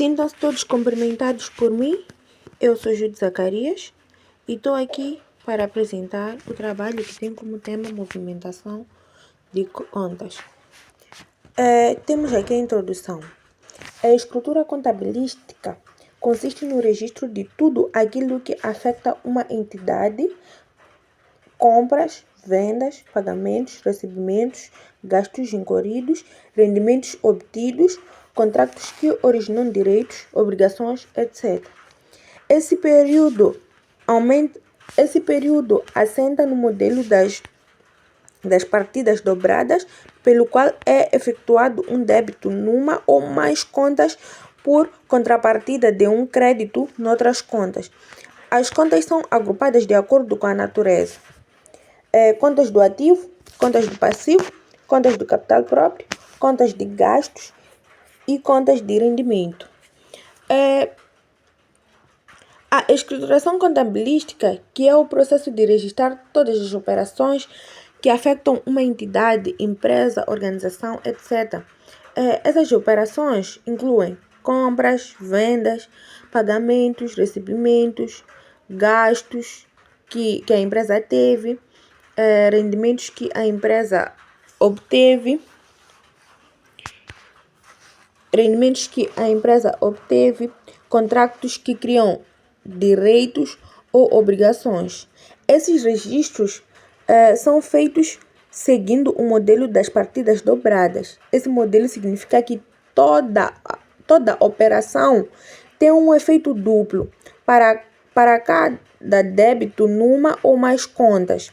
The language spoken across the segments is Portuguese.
Sintam-se todos cumprimentados por mim. Eu sou Júlio Zacarias e estou aqui para apresentar o trabalho que tem como tema movimentação de contas. Temos aqui a introdução. A estrutura contabilística consiste no registro de tudo aquilo que afeta uma entidade: compras, vendas, pagamentos, recebimentos, gastos incorridos, rendimentos obtidos, contratos que originam direitos, obrigações, etc. Esse período assenta no modelo das partidas dobradas, pelo qual é efetuado um débito numa ou mais contas por contrapartida de um crédito noutras contas. As contas são agrupadas de acordo com a natureza. Contas do ativo, contas do passivo, contas do capital próprio, contas de gastos e contas de rendimento. A escrituração contabilística, que é o processo de registrar todas as operações que afetam uma entidade, empresa, organização, etc. Essas operações incluem compras, vendas, pagamentos, recebimentos, gastos que a empresa teve, rendimentos que a empresa obteve, contratos que criam direitos ou obrigações. Esses registros são feitos seguindo o modelo das partidas dobradas. Esse modelo significa que toda operação tem um efeito duplo para cada débito numa ou mais contas.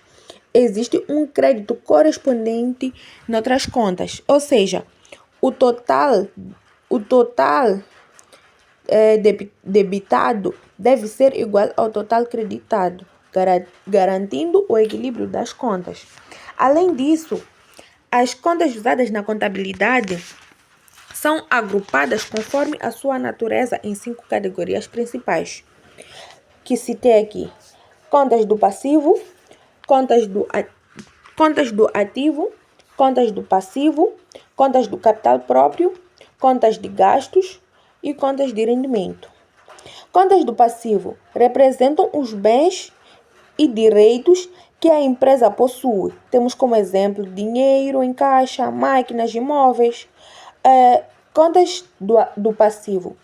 Existe um crédito correspondente noutras contas, ou seja, o total debitado deve ser igual ao total creditado, garantindo o equilíbrio das contas. Além disso, as contas usadas na contabilidade são agrupadas conforme a sua natureza em 5 categorias principais, que citei aqui: contas do passivo, contas do ativo, contas do passivo, contas do capital próprio, contas de gastos e contas de rendimento. Contas do passivo representam os bens e direitos que a empresa possui. Temos como exemplo dinheiro em caixa, máquinas, imóveis. Contas do passivo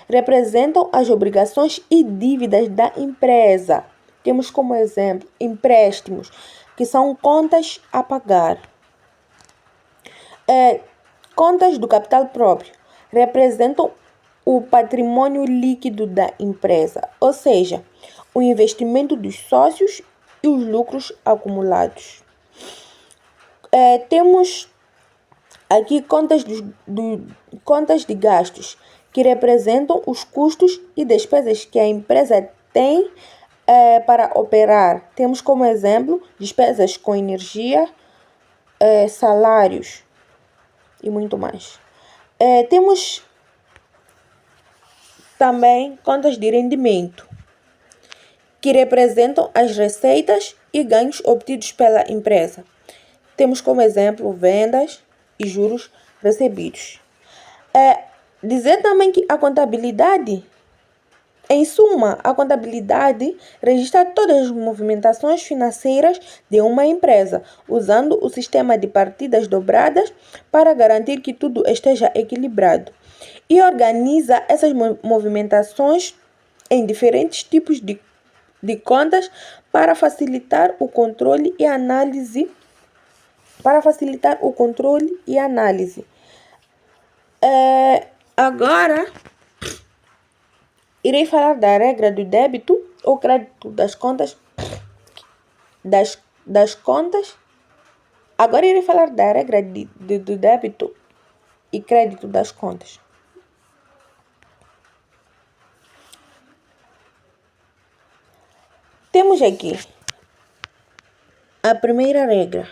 representam as obrigações e dívidas da empresa. Temos como exemplo empréstimos, que são contas a pagar. Contas do capital próprio representam o patrimônio líquido da empresa, ou seja, o investimento dos sócios e os lucros acumulados. Temos aqui contas de gastos, que representam os custos e despesas que a empresa tem para operar. Temos como exemplo despesas com energia, salários e muito mais. Temos também contas de rendimento, que representam as receitas e ganhos obtidos pela empresa. Temos como exemplo vendas e juros recebidos. Dizer também que a contabilidade, em suma, a contabilidade registra todas as movimentações financeiras de uma empresa, usando o sistema de partidas dobradas para garantir que tudo esteja equilibrado, e organiza essas movimentações em diferentes tipos de contas para facilitar o controle e análise. Agora, irei falar da regra do débito ou crédito das contas. Agora irei falar da regra do débito e crédito das contas. Temos aqui a primeira regra: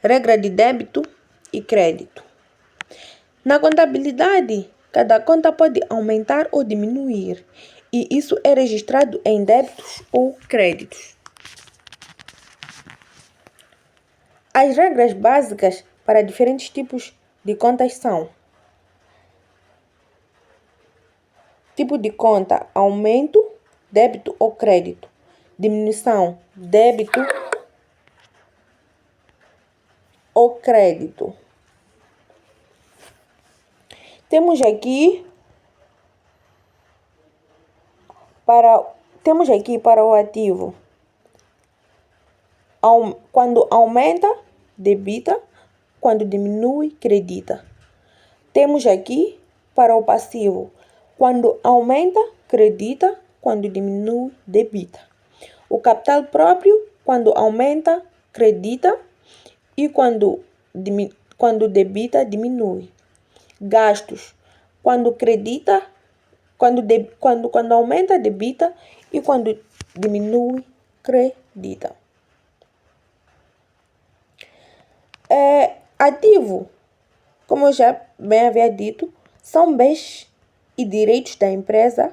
regra de débito e crédito. Na contabilidade, cada conta pode aumentar ou diminuir, e isso é registrado em débitos ou créditos. As regras básicas para diferentes tipos de contas são: Tipo de conta: aumento, débito ou crédito. Diminuição: débito ou crédito. Temos aqui para o ativo. Quando aumenta, debita. Quando diminui, credita. Temos aqui para o passivo. Quando aumenta, credita. Quando diminui, debita. O capital próprio, quando aumenta, credita. E quando debita, diminui. Gastos. Quando aumenta, debita. E quando diminui, credita. Ativo, como eu já bem havia dito, são bens e direitos da empresa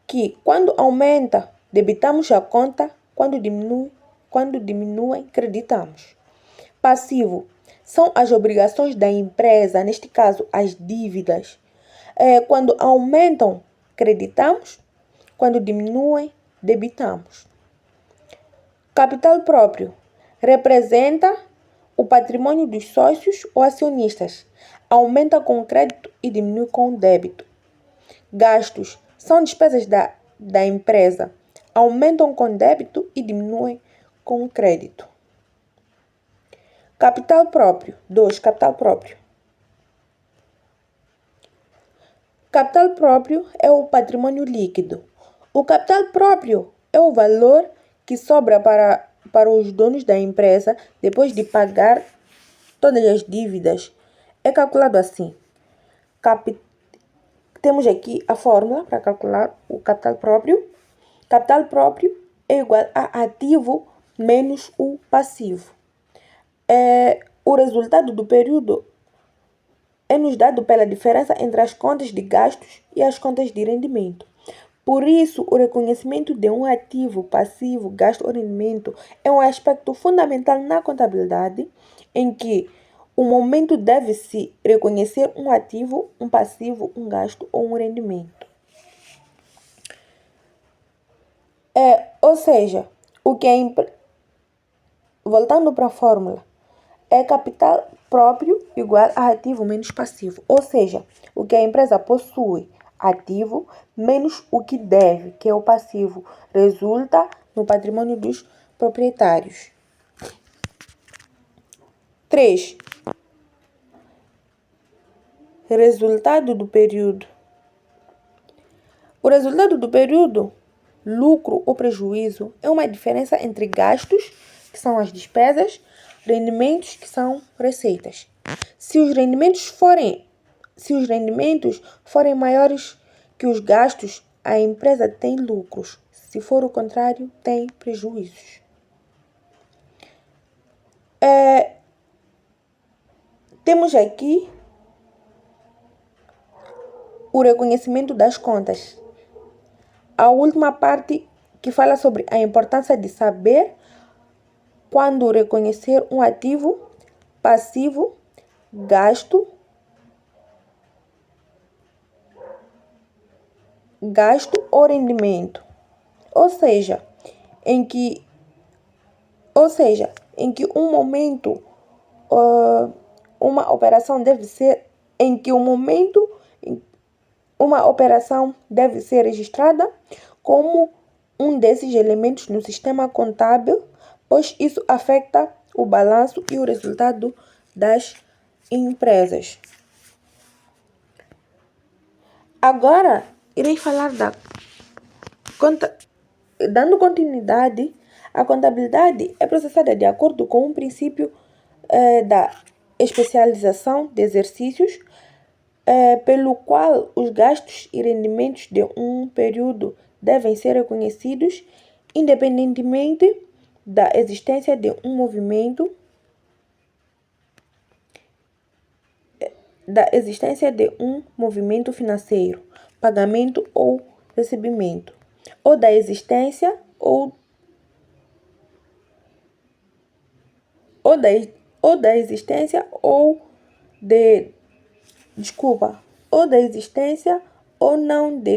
que, quando aumenta, debitamos a conta, quando diminui, creditamos. Passivo são as obrigações da empresa, neste caso, as dívidas. Quando aumentam, creditamos, quando diminuem, debitamos. Capital próprio representa o patrimônio dos sócios ou acionistas. Aumenta com crédito e diminui com débito. Gastos são despesas da empresa. Aumentam com débito e diminuem com crédito. Capital próprio. 2. Capital próprio. Capital próprio é o patrimônio líquido. O capital próprio é o valor que sobra para os donos da empresa depois de pagar todas as dívidas. É calculado assim. Temos aqui a fórmula para calcular o capital próprio. Capital próprio é igual a ativo menos o passivo. O resultado do período é nos dado pela diferença entre as contas de gastos e as contas de rendimento. Por isso, o reconhecimento de um ativo, passivo, gasto ou rendimento é um aspecto fundamental na contabilidade, em que o momento deve-se reconhecer um ativo, um passivo, um gasto ou um rendimento. Ou seja, voltando para a fórmula, é capital próprio igual a ativo menos passivo. Ou seja, o que a empresa possui, ativo, menos o que deve, que é o passivo, resulta no patrimônio dos proprietários. 3. Resultado do período. O resultado do período, lucro ou prejuízo, é uma diferença entre gastos, que são as despesas, rendimentos, que são receitas. Se os rendimentos forem maiores que os gastos, a empresa tem lucros. Se for o contrário, tem prejuízos. Temos aqui o reconhecimento das contas. A última parte que fala sobre a importância de saber quando reconhecer um ativo, passivo, gasto ou rendimento. Ou seja, em que um momento uma operação deve ser registrada como um desses elementos no sistema contábil, pois isso afeta o balanço e o resultado das empresas. Agora, irei falar dando continuidade. A contabilidade é processada de acordo com um princípio da especialização de exercícios, pelo qual os gastos e rendimentos de um período devem ser reconhecidos independentemente da existência de um movimento financeiro, pagamento ou recebimento, ou da existência ou não de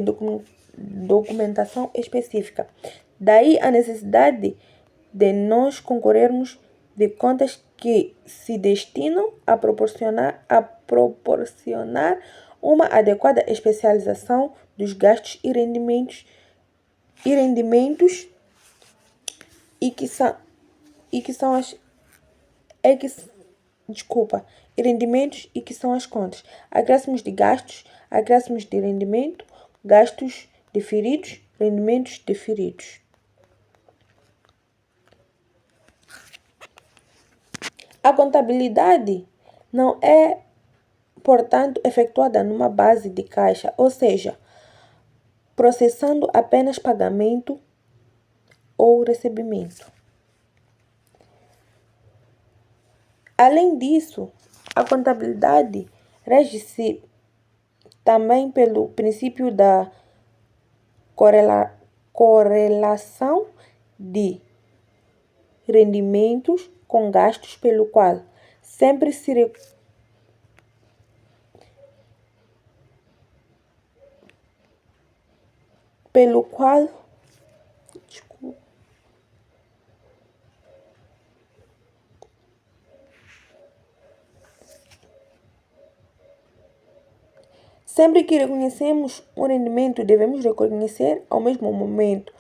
documentação específica. Daí a necessidade de nós concorrermos de contas que se destinam a proporcionar uma adequada especialização dos gastos e rendimentos e que são as rendimentos e que são as contas. Acréscimos de gastos, acréscimos de rendimento, gastos deferidos, rendimentos deferidos. A contabilidade não é, portanto, efetuada numa base de caixa, ou seja, processando apenas pagamento ou recebimento. Além disso, a contabilidade rege-se também pelo princípio da correlação de rendimentos com gastos, pelo qual sempre se Sempre que reconhecemos um rendimento, devemos reconhecer ao mesmo momento.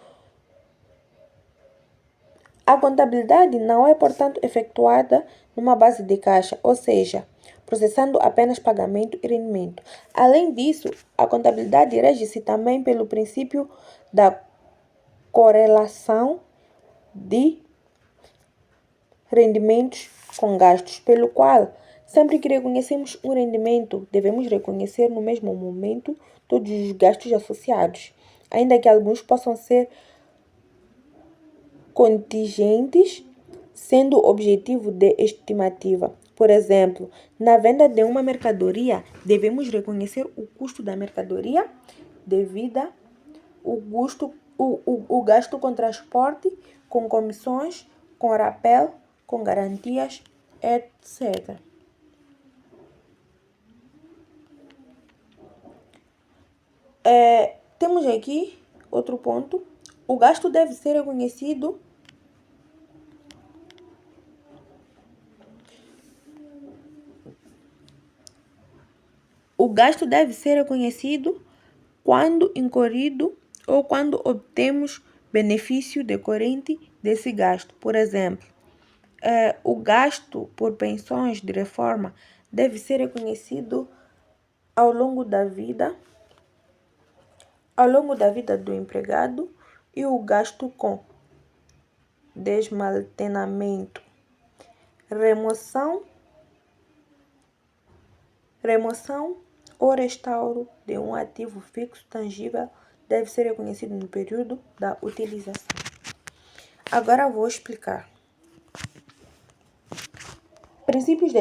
A contabilidade não é, portanto, efetuada numa base de caixa, ou seja, processando apenas pagamento e rendimento. Além disso, a contabilidade rege-se também pelo princípio da correlação de rendimentos com gastos, pelo qual sempre que reconhecemos um rendimento, devemos reconhecer no mesmo momento todos os gastos associados, ainda que alguns possam ser contingentes, sendo objetivo de estimativa. Por exemplo, na venda de uma mercadoria, devemos reconhecer o custo da mercadoria devida, o gasto com transporte, com comissões, com rapel, com garantias, etc. Temos aqui outro ponto. O gasto deve ser reconhecido quando incorrido ou quando obtemos benefício decorrente desse gasto. Por exemplo, o gasto por pensões de reforma deve ser reconhecido ao longo da vida do empregado, e o gasto com desmantelamento, remoção ou restauro de um ativo fixo tangível deve ser reconhecido no período da utilização. Agora vou explicar. Princípio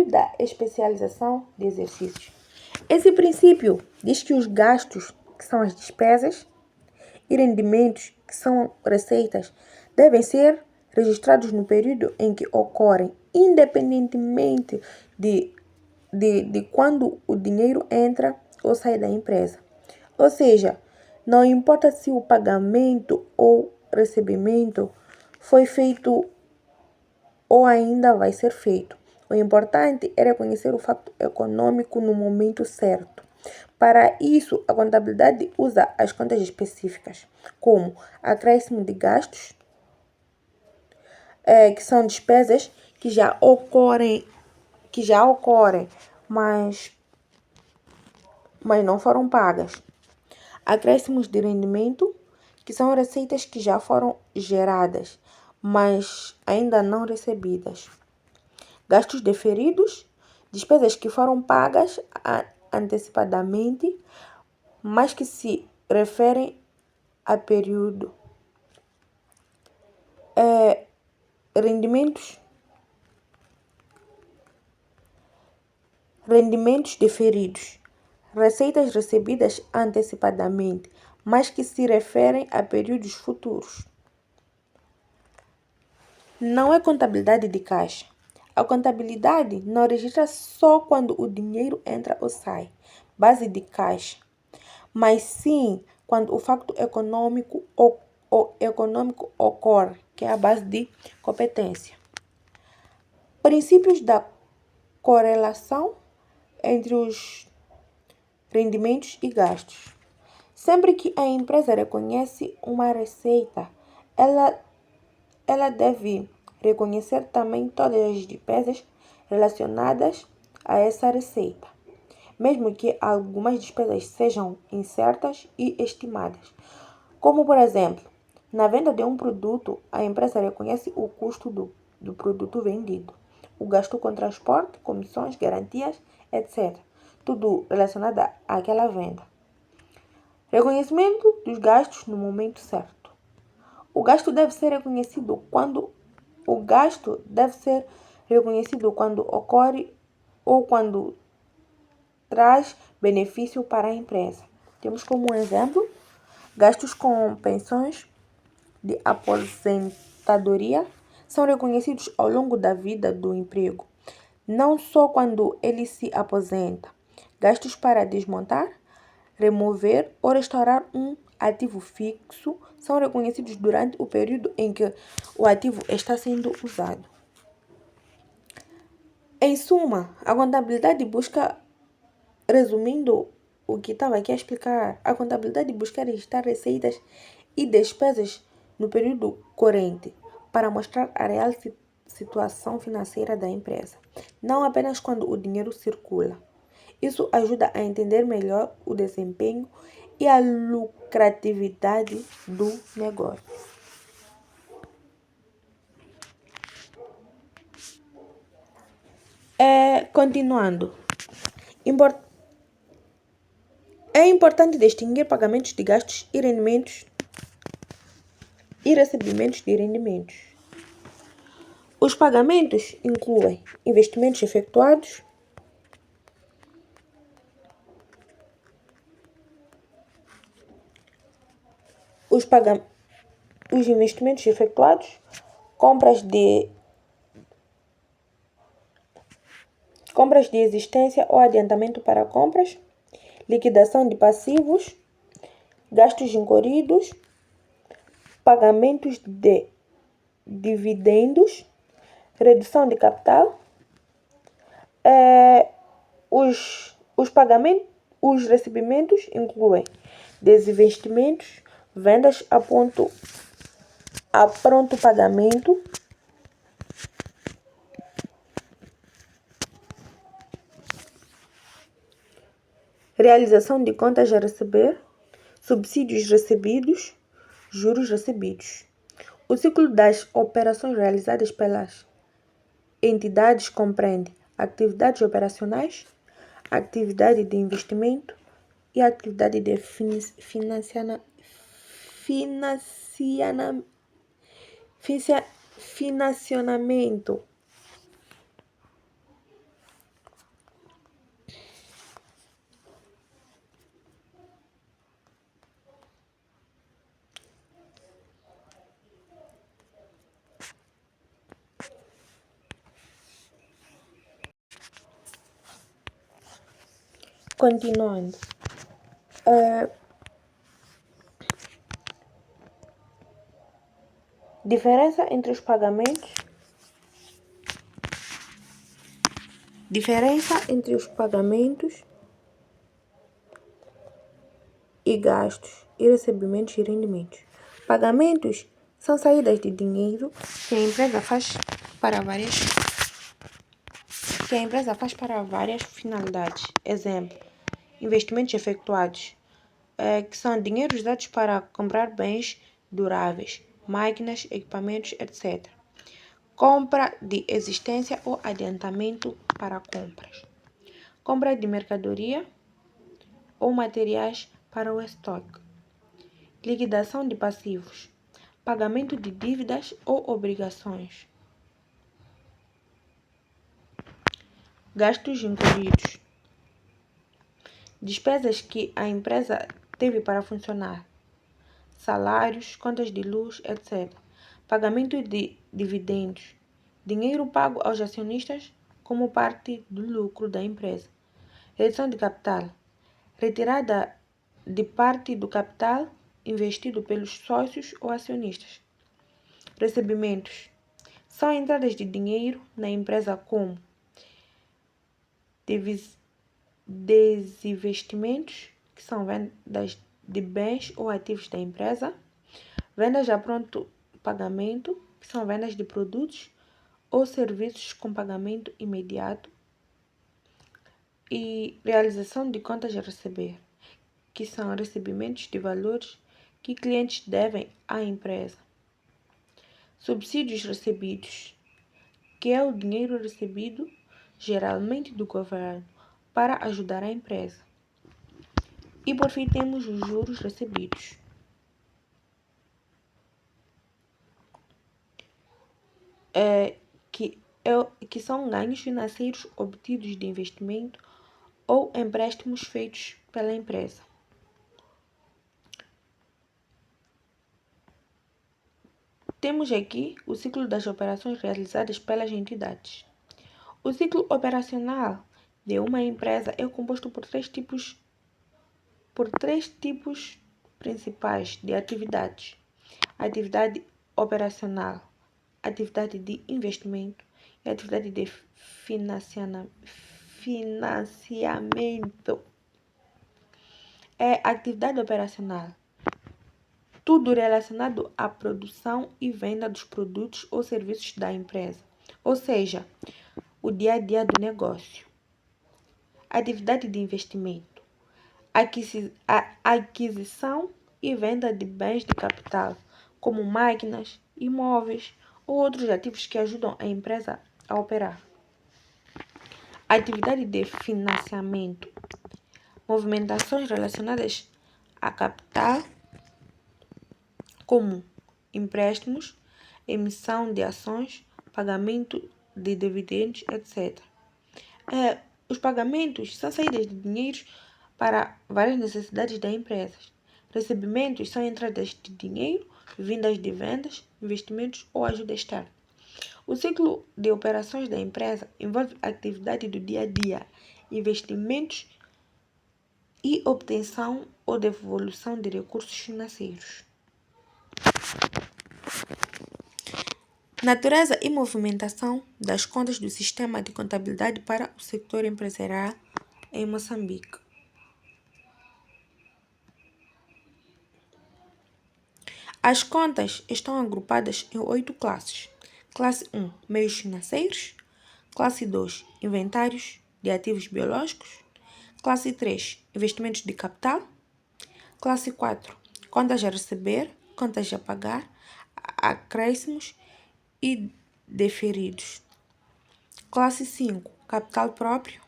da especialização de exercícios. Esse princípio diz que os gastos, que são as despesas, e rendimentos, que são receitas, devem ser registrados no período em que ocorrem, independentemente de quando o dinheiro entra ou sai da empresa. Ou seja, não importa se o pagamento ou recebimento foi feito ou ainda vai ser feito. O importante é reconhecer o fato econômico no momento certo. Para isso, a contabilidade usa as contas específicas, como acréscimo de gastos, que são despesas que já ocorrem, mas não foram pagas. Acréscimos de rendimento, que são receitas que já foram geradas, mas ainda não recebidas. Gastos deferidos, despesas que foram pagas antecipadamente, mas que se referem a período. Rendimentos deferidos, receitas recebidas antecipadamente, mas que se referem a períodos futuros. Não é contabilidade de caixa. A contabilidade não registra só quando o dinheiro entra ou sai, base de caixa, mas sim quando o facto econômico ocorre, que é a base de competência. Princípios da correlação entre os rendimentos e gastos. Sempre que a empresa reconhece uma receita, ela deve reconhecer também todas as despesas relacionadas a essa receita, mesmo que algumas despesas sejam incertas e estimadas. Como, por exemplo, na venda de um produto, a empresa reconhece o custo do produto vendido, o gasto com transporte, comissões, garantias, etc. Tudo relacionado àquela venda. Reconhecimento dos gastos no momento certo. O gasto deve ser reconhecido quando ocorre ou quando traz benefício para a empresa. Temos como exemplo gastos com pensões de aposentadoria são reconhecidos ao longo da vida do emprego, não só quando ele se aposenta. Gastos para desmontar, remover ou restaurar um ativo fixo são reconhecidos durante o período em que o ativo está sendo usado. Em suma, a contabilidade busca, resumindo o que estava aqui a explicar, a contabilidade busca registrar receitas e despesas no período corrente para mostrar a real situação financeira da empresa, não apenas quando o dinheiro circula. Isso ajuda a entender melhor o desempenho e a lucratividade do negócio. Continuando, é importante distinguir pagamentos de gastos e rendimentos e recebimentos de rendimentos. Os pagamentos incluem investimentos efetuados, os investimentos efetuados, compras de existência ou adiantamento para compras, liquidação de passivos, gastos incorridos, pagamentos de dividendos, redução de capital, os recebimentos incluem desinvestimentos, vendas a pronto pagamento, realização de contas a receber, subsídios recebidos, juros recebidos. O ciclo das operações realizadas pelas entidades compreende atividades operacionais, atividade de investimento e atividade de financiamento. Continuando. Diferença entre os pagamentos e gastos e recebimentos e rendimentos. Pagamentos são saídas de dinheiro que a empresa faz para várias finalidades. Exemplo, investimentos efetuados, que são dinheiros usados para comprar bens duráveis, máquinas, equipamentos, etc. Compra de existência ou adiantamento para compras. Compra de mercadoria ou materiais para o estoque. Liquidação de passivos. Pagamento de dívidas ou obrigações. Gastos incorridos. Despesas que a empresa teve para funcionar. Salários, contas de luz, etc. Pagamento de dividendos. Dinheiro pago aos acionistas como parte do lucro da empresa. Redução de capital. retirada de parte do capital investido pelos sócios ou acionistas. Recebimentos são entradas de dinheiro na empresa como desinvestimentos, que são vendas de bens ou ativos da empresa, vendas a pronto pagamento, que são vendas de produtos ou serviços com pagamento imediato, e realização de contas a receber, que são recebimentos de valores que clientes devem à empresa. Subsídios recebidos, que é o dinheiro recebido geralmente do governo para ajudar a empresa. E por fim temos os juros recebidos. Que são ganhos financeiros obtidos de investimento ou empréstimos feitos pela empresa. Temos aqui o ciclo das operações realizadas pelas entidades. O ciclo operacional de uma empresa é composto por três tipos principais de atividades: atividade operacional, atividade de investimento e atividade de financiamento. Atividade operacional: tudo relacionado à produção e venda dos produtos ou serviços da empresa, ou seja, o dia a dia do negócio. Atividade de investimento: aquisição e venda de bens de capital, como máquinas, imóveis ou outros ativos que ajudam a empresa a operar. Atividade de financiamento: movimentações relacionadas a capital, como empréstimos, emissão de ações, pagamento de dividendos, etc. Os pagamentos são saídas de dinheiros para várias necessidades da empresa. Recebimentos são entradas de dinheiro, vindas de vendas, investimentos ou ajuda externa. O ciclo de operações da empresa envolve a atividade do dia a dia, investimentos e obtenção ou devolução de recursos financeiros. Natureza e movimentação das contas do sistema de contabilidade para o setor empresarial em Moçambique. As contas estão agrupadas em 8 classes. Classe 1, meios financeiros. Classe 2, inventários de ativos biológicos. Classe 3, investimentos de capital. Classe 4, contas a receber, contas a pagar, acréscimos e deferidos. Classe 5, capital próprio.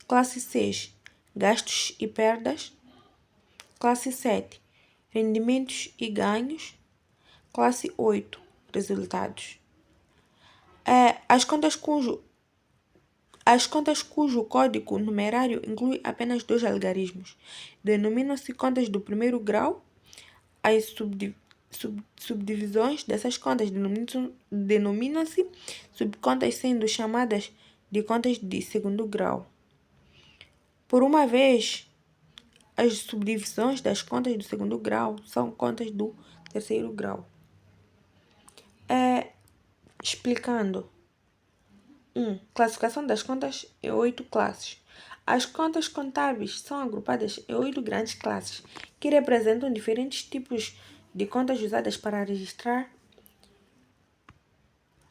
Classe 6, gastos e perdas. Classe 7, rendimentos e ganhos. Classe 8, resultados. As contas cujo código numerário inclui apenas 2 algarismos denominam-se contas do primeiro grau. As subdivisões dessas contas denominam-se subcontas, sendo chamadas de contas de segundo grau. Por uma vez, as subdivisões das contas do segundo grau são contas do terceiro grau. Explicando. 1. Classificação das contas em 8 classes. As contas contábeis são agrupadas em 8 grandes classes, que representam diferentes tipos de contas usadas para registrar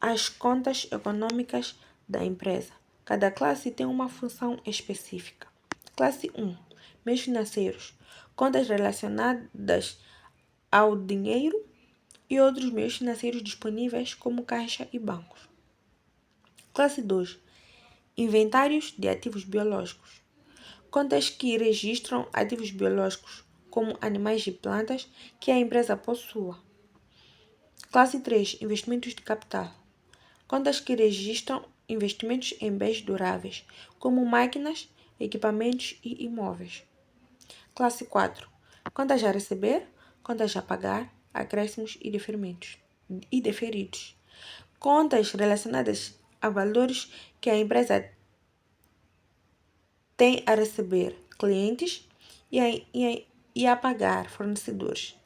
as contas econômicas da empresa. Cada classe tem uma função específica. Classe 1. Meios financeiros. Contas relacionadas ao dinheiro e outros meios financeiros disponíveis, como caixa e bancos. Classe 2. Inventários de ativos biológicos. Contas que registram ativos biológicos, como animais e plantas, que a empresa possua. Classe 3. Investimentos de capital. Contas que registram investimentos em bens duráveis, como máquinas, equipamentos e imóveis. Classe 4. Contas a receber, contas a pagar, acréscimos e deferidos. Contas relacionadas a valores que a empresa tem a receber: clientes, e a pagar fornecedores,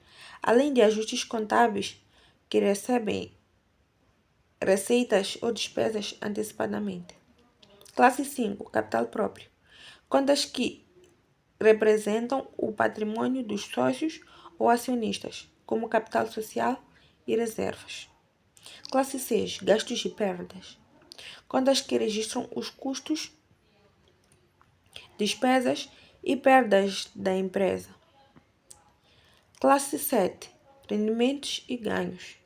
além de ajustes contábeis que recebem receitas ou despesas antecipadamente. Classe 5, capital próprio. Contas que representam o patrimônio dos sócios ou acionistas, como capital social e reservas. Classe 6, gastos e perdas. Contas que registram os custos, despesas e perdas da empresa. Classe 7, rendimentos e ganhos.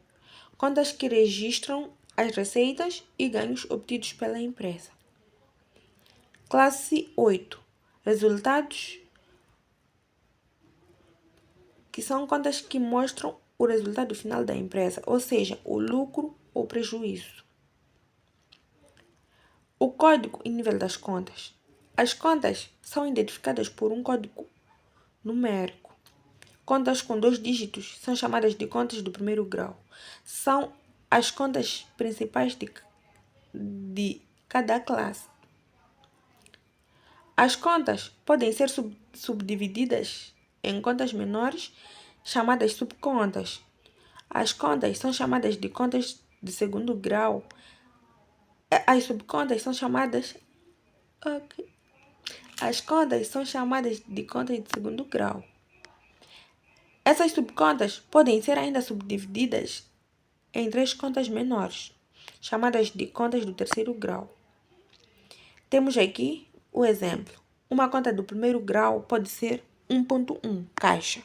Contas que registram as receitas e ganhos obtidos pela empresa. Classe 8, resultados, que são contas que mostram o resultado final da empresa, ou seja, o lucro ou prejuízo. O código e nível das contas. As contas são identificadas por um código numérico. Contas com 2 dígitos são chamadas de contas do primeiro grau. São as contas principais de cada classe. As contas podem ser subdivididas em contas menores, chamadas subcontas. As contas são chamadas de contas de segundo grau. As subcontas são chamadas... As contas são chamadas de contas de segundo grau. Essas subcontas podem ser ainda subdivididas em 3 contas menores, chamadas de contas do terceiro grau. Temos aqui o exemplo. Uma conta do primeiro grau pode ser 1.1, caixa.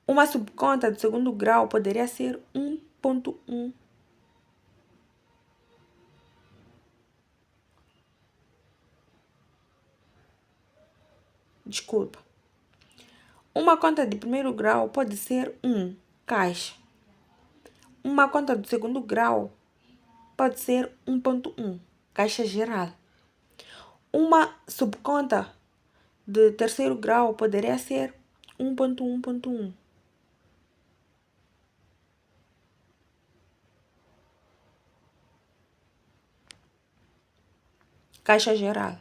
Uma subconta do segundo grau poderia ser 1.1. Uma conta de primeiro grau pode ser 1, caixa. Uma conta do segundo grau pode ser 1.1, caixa geral. Uma subconta de terceiro grau poderia ser 1.1.1. Caixa geral.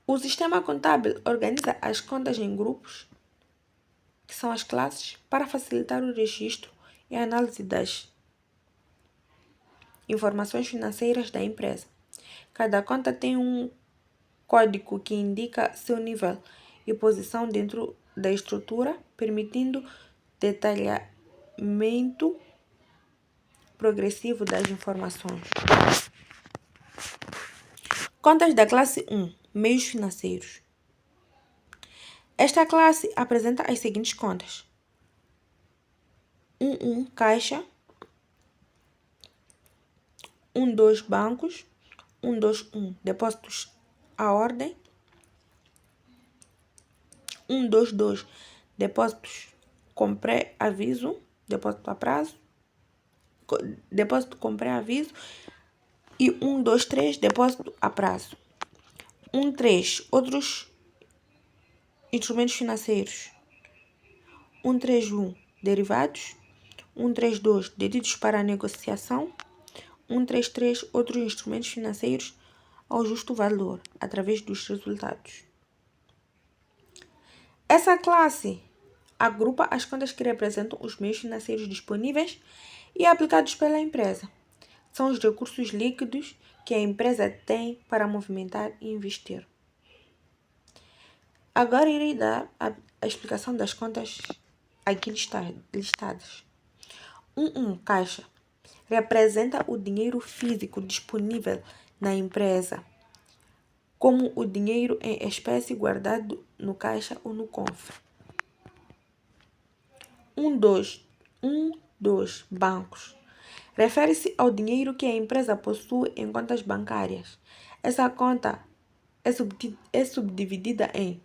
O sistema contábil organiza as contas em grupos, que são as classes, para facilitar o registro e a análise das informações financeiras da empresa. Cada conta tem um código que indica seu nível e posição dentro da estrutura, permitindo detalhamento progressivo das informações. Contas da classe 1, meios financeiros. Esta classe apresenta as seguintes contas: 1.1, caixa. 1.2, bancos. 1.2.1, depósitos à ordem. 1.2.2, depósitos com pré-aviso, depósito a prazo, depósito com pré-aviso. E 1.2.3, depósito a prazo. 1.3, outros instrumentos financeiros. 1.3.1, derivados. 1.3.2, deditos para a negociação. 1.3.3, outros instrumentos financeiros ao justo valor, através dos resultados. Essa classe agrupa as contas que representam os meios financeiros disponíveis e aplicados pela empresa. São os recursos líquidos que a empresa tem para movimentar e investir. Agora irei dar a explicação das contas aqui listadas. 1.1, caixa. Representa o dinheiro físico disponível na empresa, como o dinheiro em espécie guardado no caixa ou no cofre. 1.2, bancos. Refere-se ao dinheiro que a empresa possui em contas bancárias. Essa conta é subdividida em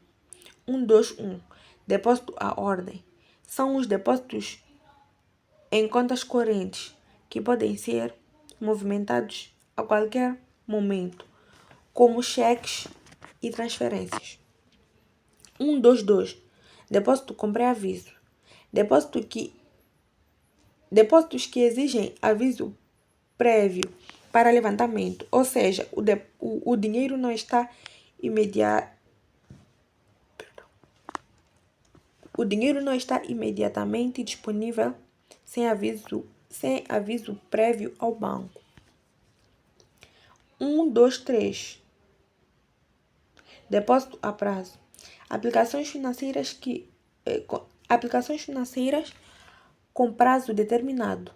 1.2.1, depósito à ordem. São os depósitos em contas correntes que podem ser movimentados a qualquer momento, como cheques e transferências. 1.2.2, depósito com pré-aviso. Depósitos que exigem aviso prévio para levantamento, ou seja, o dinheiro não está o dinheiro não está imediatamente disponível sem aviso prévio ao banco. 1, 2, 3. Depósito a prazo. Aplicações financeiras com prazo determinado,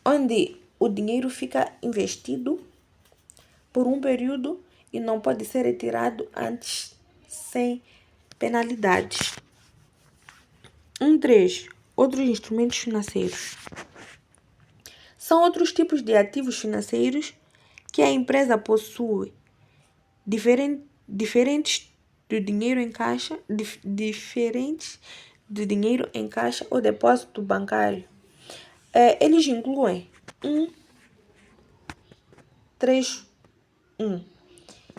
onde o dinheiro fica investido por um período e não pode ser retirado antes sem penalidades. 3. Outros instrumentos financeiros. São outros tipos de ativos financeiros que a empresa possui, diferentes do dinheiro em caixa, ou depósito bancário. Eles incluem 1.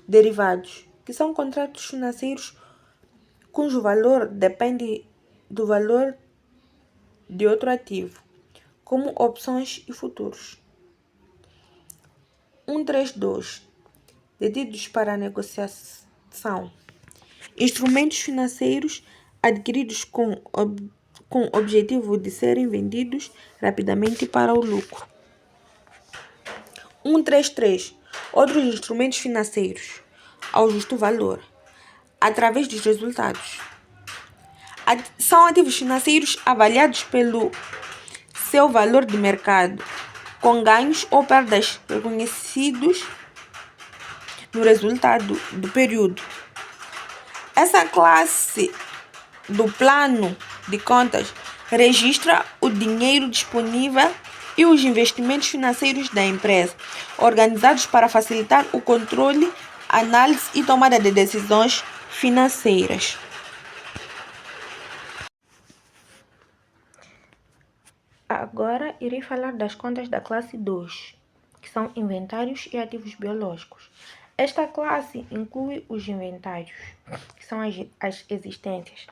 Derivados, que são contratos financeiros cujo valor depende do valor de outro ativo, como opções e futuros. 2. Detidos para negociação. Instrumentos financeiros adquiridos com objetivo de serem vendidos rapidamente para o lucro. 3. Outros instrumentos financeiros ao justo valor, através dos resultados. São ativos financeiros avaliados pelo seu valor de mercado, com ganhos ou perdas reconhecidos no resultado do período. Essa classe do plano de contas registra o dinheiro disponível e os investimentos financeiros da empresa, organizados para facilitar o controle, análise e tomada de decisões financeiras. Agora irei falar das contas da classe 2, que são inventários e ativos biológicos. Esta classe inclui os inventários, que são as existências,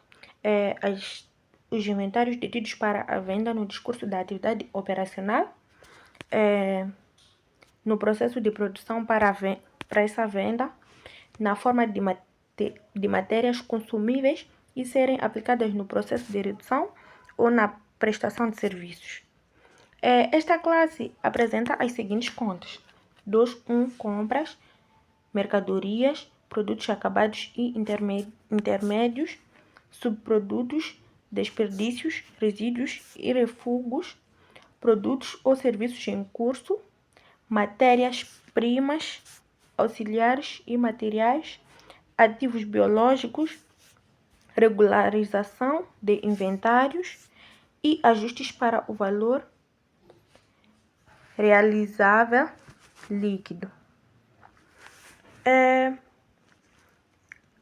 os inventários detidos para a venda no discurso da atividade operacional, no processo de produção para essa venda, na forma de matérias consumíveis e serem aplicadas no processo de redução ou na prestação de serviços. Esta classe apresenta as seguintes contas. 1. Compras, mercadorias, produtos acabados e intermédios, subprodutos, desperdícios, resíduos e refugos, produtos ou serviços em curso, matérias-primas, auxiliares e materiais, ativos biológicos, regularização de inventários e ajustes para o valor realizável líquido.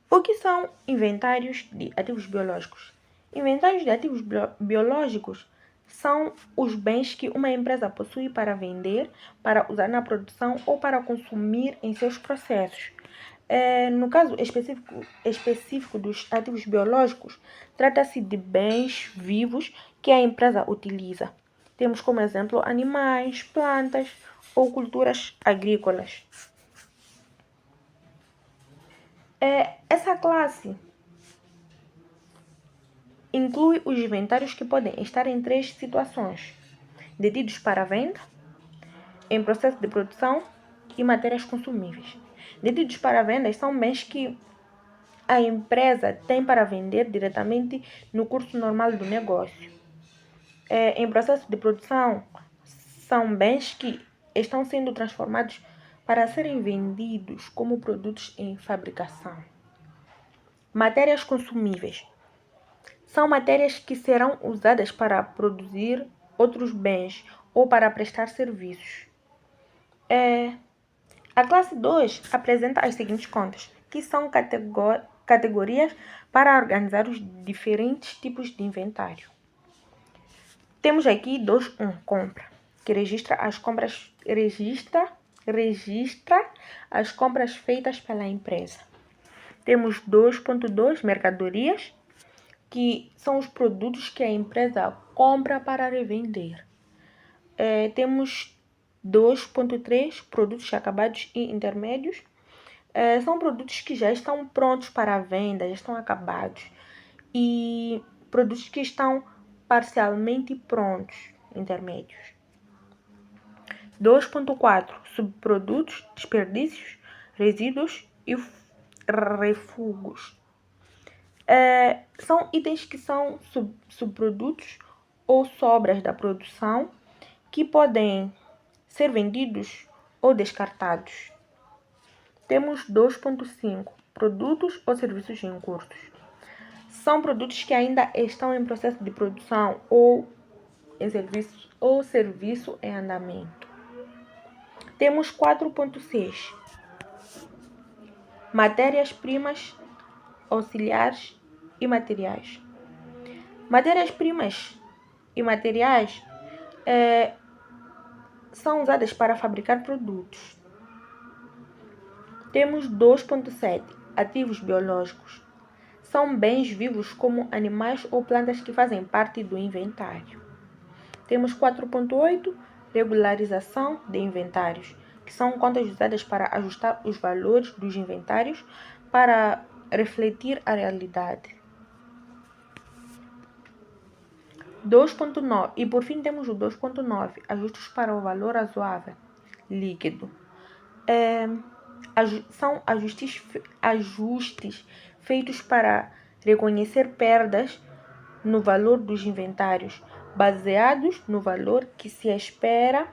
O que são inventários de ativos biológicos? Inventários de ativos biológicos são os bens que uma empresa possui para vender, para usar na produção ou para consumir em seus processos. No caso específico dos ativos biológicos, trata-se de bens vivos que a empresa utiliza. Temos como exemplo animais, plantas ou culturas agrícolas. Essa classe inclui os inventários que podem estar em 3 situações: detidos para venda, em processo de produção e matérias consumíveis. Detidos para venda são bens que a empresa tem para vender diretamente no curso normal do negócio. Em processo de produção, são bens que estão sendo transformados para serem vendidos como produtos em fabricação. Matérias consumíveis são matérias que serão usadas para produzir outros bens ou para prestar serviços. A classe 2 apresenta as seguintes contas, que são categorias para organizar os diferentes tipos de inventário. Temos aqui 2.1, compra, que registra as compras feitas pela empresa. Temos 2.2, mercadorias, que são os produtos que a empresa compra para revender. Temos 2.3 Produtos acabados e intermédios. São produtos que já estão prontos para a venda, já estão acabados. E produtos que estão parcialmente prontos, intermédios. 2.4 Subprodutos, desperdícios, resíduos e refugos. São itens que são subprodutos ou sobras da produção que podem ser vendidos ou descartados. Temos 2.5 Produtos ou serviços em curso. São produtos que ainda estão em processo de produção ou serviço em andamento. Temos 4.6 Matérias-primas, auxiliares e materiais. Matérias-primas e materiais são usadas para fabricar produtos. Temos 2.7 Ativos biológicos. São bens vivos como animais ou plantas que fazem parte do inventário. Temos 4.8 Regularização de inventários, que são contas usadas para ajustar os valores dos inventários para refletir a realidade. 2.9 E por fim temos o 2.9 Ajustes para o valor razoável líquido. São ajustes feitos para reconhecer perdas no valor dos inventários, baseados no valor que se espera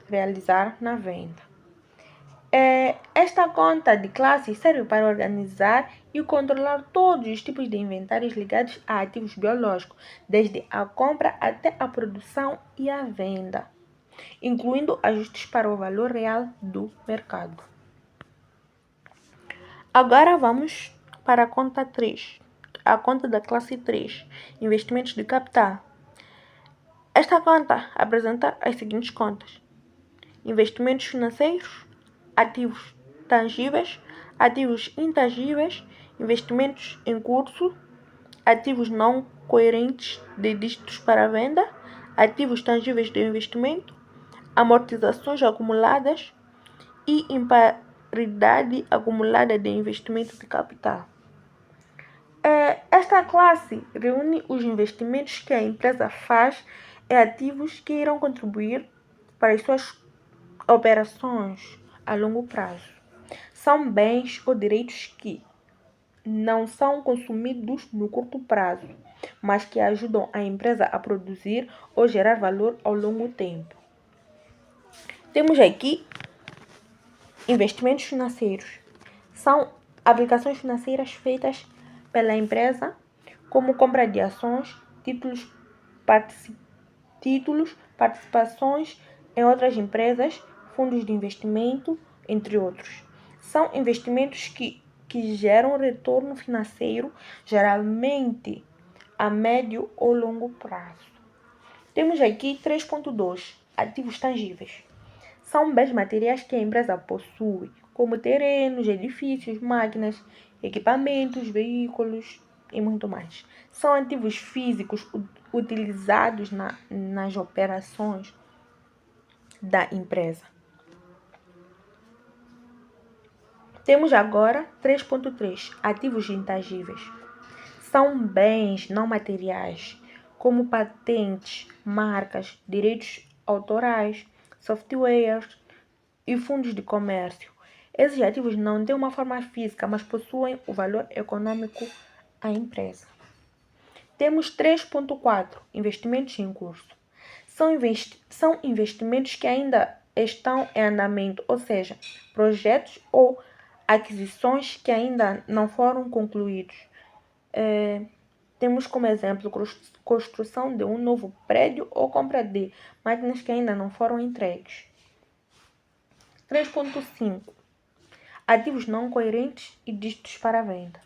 realizar na venda. Esta conta de classes serve para organizar e controlar todos os tipos de inventários ligados a ativos biológicos, desde a compra até a produção e a venda, incluindo ajustes para o valor real do mercado. Agora vamos para a conta 3, a conta da classe 3, investimentos de capital. Esta conta apresenta as seguintes contas: investimentos financeiros, ativos tangíveis, ativos intangíveis, investimentos em curso, ativos não coerentes de dígitos para venda, ativos tangíveis de investimento, amortizações acumuladas e imparidade acumulada de investimento de capital. Esta classe reúne os investimentos que a empresa faz em ativos que irão contribuir para as suas operações a longo prazo. São bens ou direitos que não são consumidos no curto prazo, mas que ajudam a empresa a produzir ou gerar valor ao longo tempo. Temos aqui investimentos financeiros. São aplicações financeiras feitas pela empresa, como compra de ações, títulos, participações em outras empresas, fundos de investimento, entre outros. São investimentos que geram retorno financeiro, geralmente a médio ou longo prazo. Temos aqui 3.2 Ativos tangíveis. São bens materiais que a empresa possui, como terrenos, edifícios, máquinas, equipamentos, veículos e muito mais. São ativos físicos utilizados nas operações da empresa. Temos agora 3.3 Ativos intangíveis. São bens não materiais, como patentes, marcas, direitos autorais, softwares e fundos de comércio. Esses ativos não têm uma forma física, mas possuem o valor econômico à empresa. Temos 3.4 Investimentos em curso. São investimentos que ainda estão em andamento, ou seja, projetos ou aquisições que ainda não foram concluídos. Temos como exemplo construção de um novo prédio ou compra de máquinas que ainda não foram entregues. 3.5 Ativos não coerentes e dígitos para venda.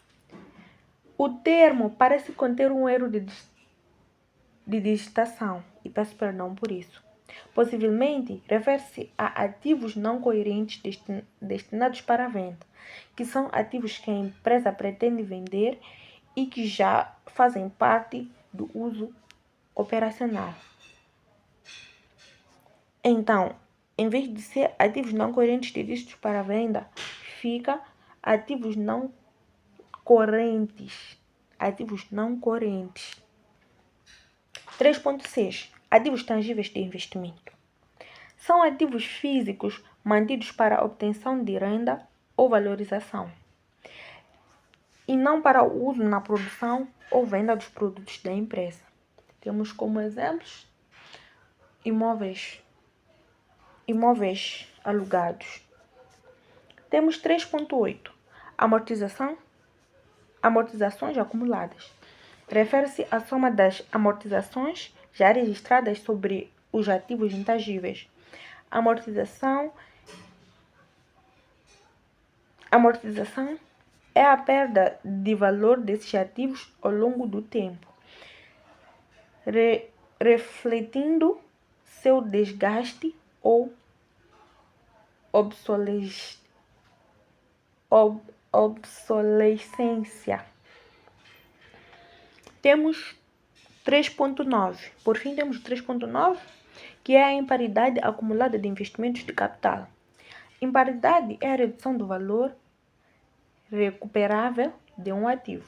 O termo parece conter um erro de digitação, e peço perdão por isso. Possivelmente, refere-se a ativos não coerentes destinados para a venda, que são ativos que a empresa pretende vender e que já fazem parte do uso operacional. Então, em vez de ser ativos não correntes direitos para venda, fica ativos não correntes. Ativos não correntes. 3.6. Ativos tangíveis de investimento. São ativos físicos mantidos para obtenção de renda ou valorização, e não para o uso na produção ou venda dos produtos da empresa. Temos como exemplos imóveis alugados. Temos 3.8. Amortizações acumuladas. Refere-se à soma das amortizações já registradas sobre os ativos intangíveis. Amortização é a perda de valor desses ativos ao longo do tempo, refletindo seu desgaste ou obsolescência. Temos 3.9. Por fim, temos 3.9, que é a imparidade acumulada de investimentos de capital. Imparidade é a redução do valor recuperável de um ativo.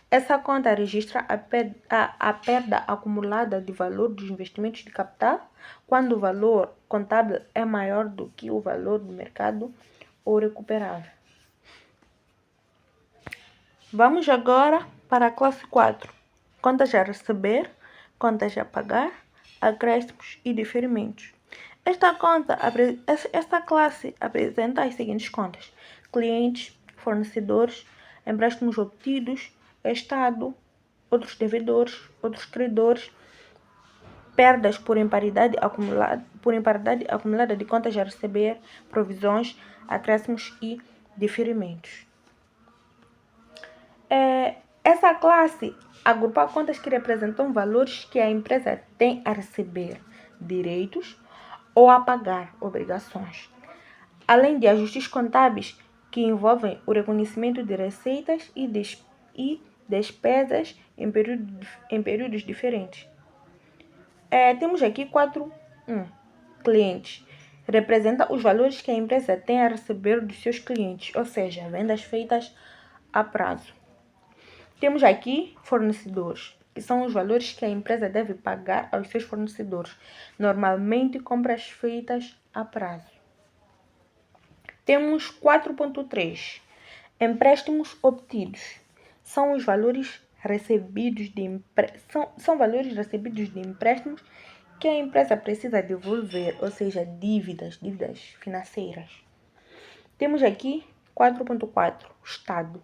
Essa conta registra a perda acumulada de valor dos investimentos de capital quando o valor contábil é maior do que o valor do mercado ou recuperável. Vamos agora para a classe 4. Contas a receber, contas a pagar, acréscimos e diferimentos. Esta classe apresenta as seguintes contas: clientes, fornecedores, empréstimos obtidos, Estado, outros devedores, outros credores, perdas por imparidade acumulada de contas a receber, provisões, acréscimos e diferimentos. Essa classe agrupa contas que representam valores que a empresa tem a receber, direitos, ou a pagar, obrigações, além de ajustes contábeis que envolvem o reconhecimento de receitas e despesas em períodos diferentes. Temos aqui 4.1. Clientes. Representa os valores que a empresa tem a receber dos seus clientes, ou seja, vendas feitas a prazo. Temos aqui fornecedores, que são os valores que a empresa deve pagar aos seus fornecedores, normalmente compras feitas a prazo. Temos 4.3. Empréstimos obtidos. São os valores recebidos são valores recebidos de empréstimos que a empresa precisa devolver, ou seja, dívidas financeiras. Temos aqui 4.4. Estado.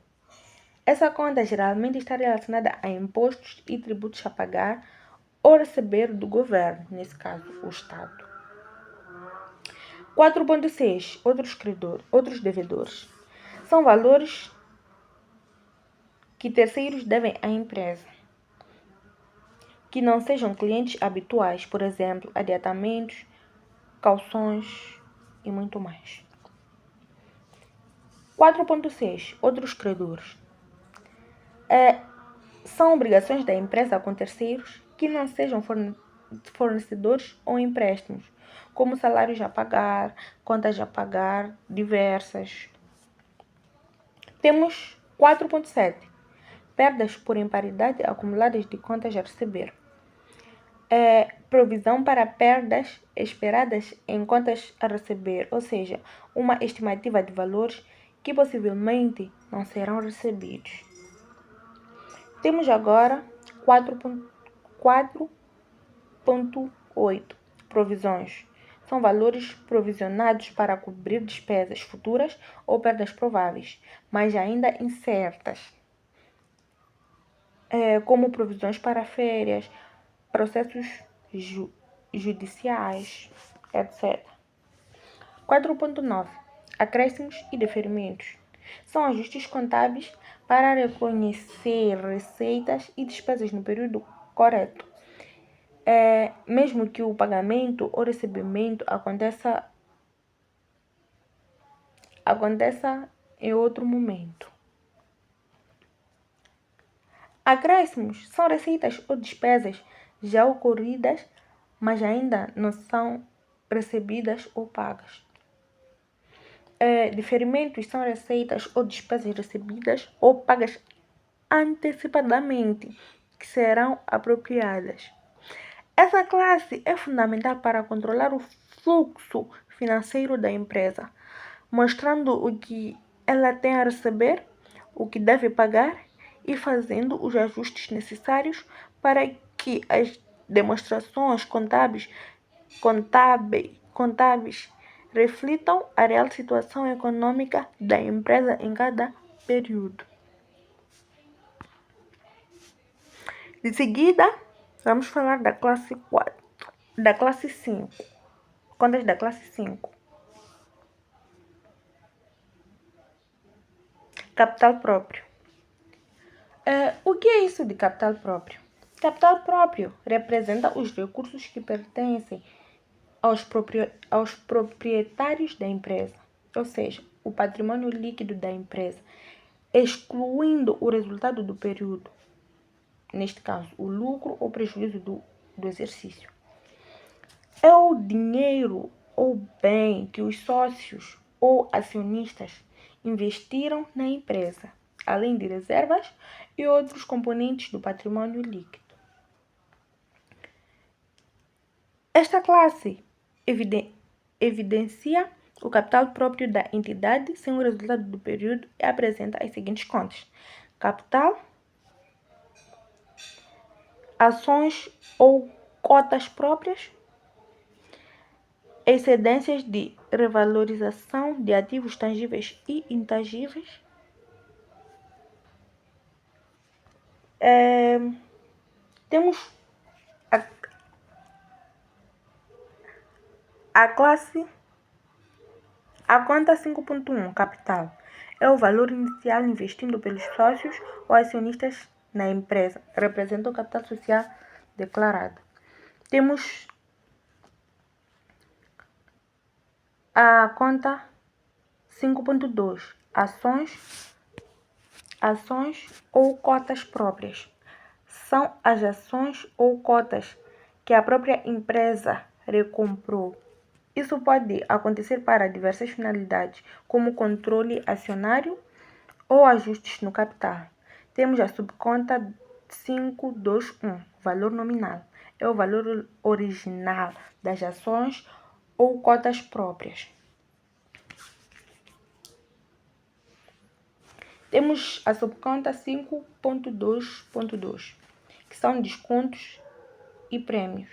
Essa conta geralmente está relacionada a impostos e tributos a pagar ou receber do governo, nesse caso, o Estado. 4.6. Outros devedores. São valores que terceiros devem à empresa, que não sejam clientes habituais, por exemplo, adiantamentos, cauções e muito mais. 4.6. Outros credores. São obrigações da empresa com terceiros que não sejam fornecedores ou empréstimos, como salários a pagar, contas a pagar, diversas. Temos 4.7. Perdas por imparidade acumuladas de contas a receber. Provisão para perdas esperadas em contas a receber, ou seja, uma estimativa de valores que possivelmente não serão recebidos. Temos agora 4.8. Provisões. São valores provisionados para cobrir despesas futuras ou perdas prováveis, mas ainda incertas, como provisões para férias, processos judiciais, etc. 4.9. Acréscimos e diferimentos. São ajustes contábeis para reconhecer receitas e despesas no período correto, mesmo que o pagamento ou recebimento aconteça em outro momento. Acréscimos são receitas ou despesas já ocorridas, mas ainda não são recebidas ou pagas. Diferimentos são receitas ou despesas recebidas ou pagas antecipadamente, que serão apropriadas. Essa classe é fundamental para controlar o fluxo financeiro da empresa, mostrando o que ela tem a receber, o que deve pagar e fazendo os ajustes necessários para que as demonstrações contábeis reflitam a real situação econômica da empresa em cada período. De seguida, vamos falar da classe 4, da classe 5, contas da classe 5. Capital próprio. O que é isso de capital próprio? Capital próprio representa os recursos que pertencem aos proprietários da empresa, ou seja, o patrimônio líquido da empresa, excluindo o resultado do período, neste caso, o lucro ou prejuízo do exercício. É o dinheiro ou bem que os sócios ou acionistas investiram na empresa, além de reservas e outros componentes do patrimônio líquido. Esta classe evidencia o capital próprio da entidade sem o resultado do período e apresenta as seguintes contas: capital, ações ou cotas próprias, excedências de revalorização de ativos tangíveis e intangíveis, temos a conta 5.1, capital. É o valor inicial investido pelos sócios ou acionistas na empresa. Representa o capital social declarado. Temos a conta 5.2, ações ou cotas próprias. São as ações ou cotas que a própria empresa recomprou. Isso pode acontecer para diversas finalidades, como controle acionário ou ajustes no capital. Temos a subconta 5.2.1, valor nominal. É o valor original das ações ou cotas próprias. Temos a subconta 5.2.2, que são descontos e prêmios.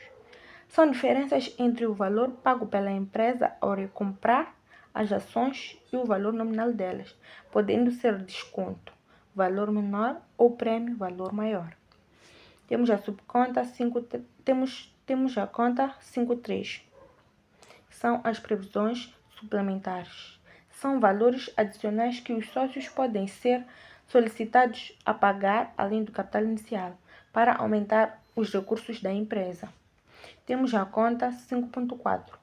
São diferenças entre o valor pago pela empresa ao recomprar as ações e o valor nominal delas, podendo ser desconto, valor menor, ou prêmio, valor maior. Temos a subconta 5, temos a conta 5.3. São as previsões suplementares. São valores adicionais que os sócios podem ser solicitados a pagar além do capital inicial, para aumentar os recursos da empresa. Temos a conta 5.4,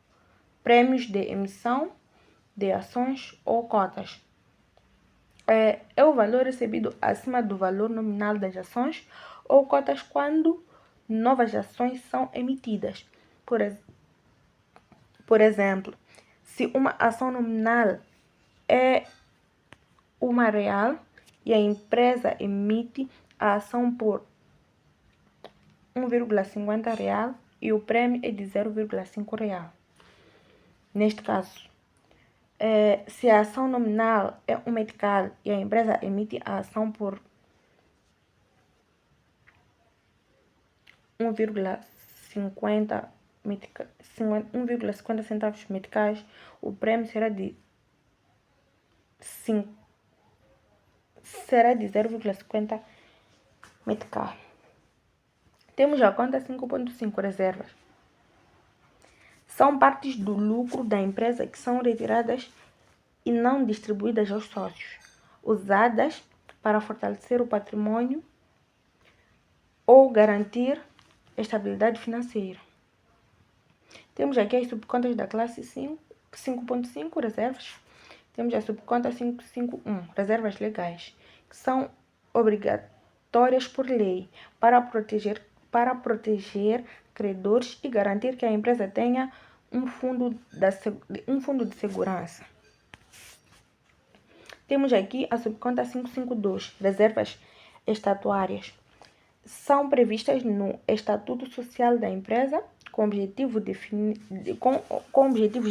prêmios de emissão de ações ou cotas. É o valor recebido acima do valor nominal das ações ou cotas quando novas ações são emitidas. Por exemplo, se uma ação nominal é R$1 e a empresa emite a ação por R$1,50 e o prêmio é de R$0,5. Neste caso, se a ação nominal é R$1 e a empresa emite a ação por 1,50 centavos meticais, o prêmio será de 0,50 metical. Temos a conta 5.5, reservas. São partes do lucro da empresa que são retiradas e não distribuídas aos sócios, usadas para fortalecer o patrimônio ou garantir estabilidade financeira. Temos aqui as subcontas da classe 5.5, reservas. Temos a subconta 5.5.1, reservas legais, que são obrigatórias por lei para proteger credores e garantir que a empresa tenha um fundo de segurança. Temos aqui a subconta 552, reservas estatuárias. São previstas no Estatuto Social da empresa com objetivos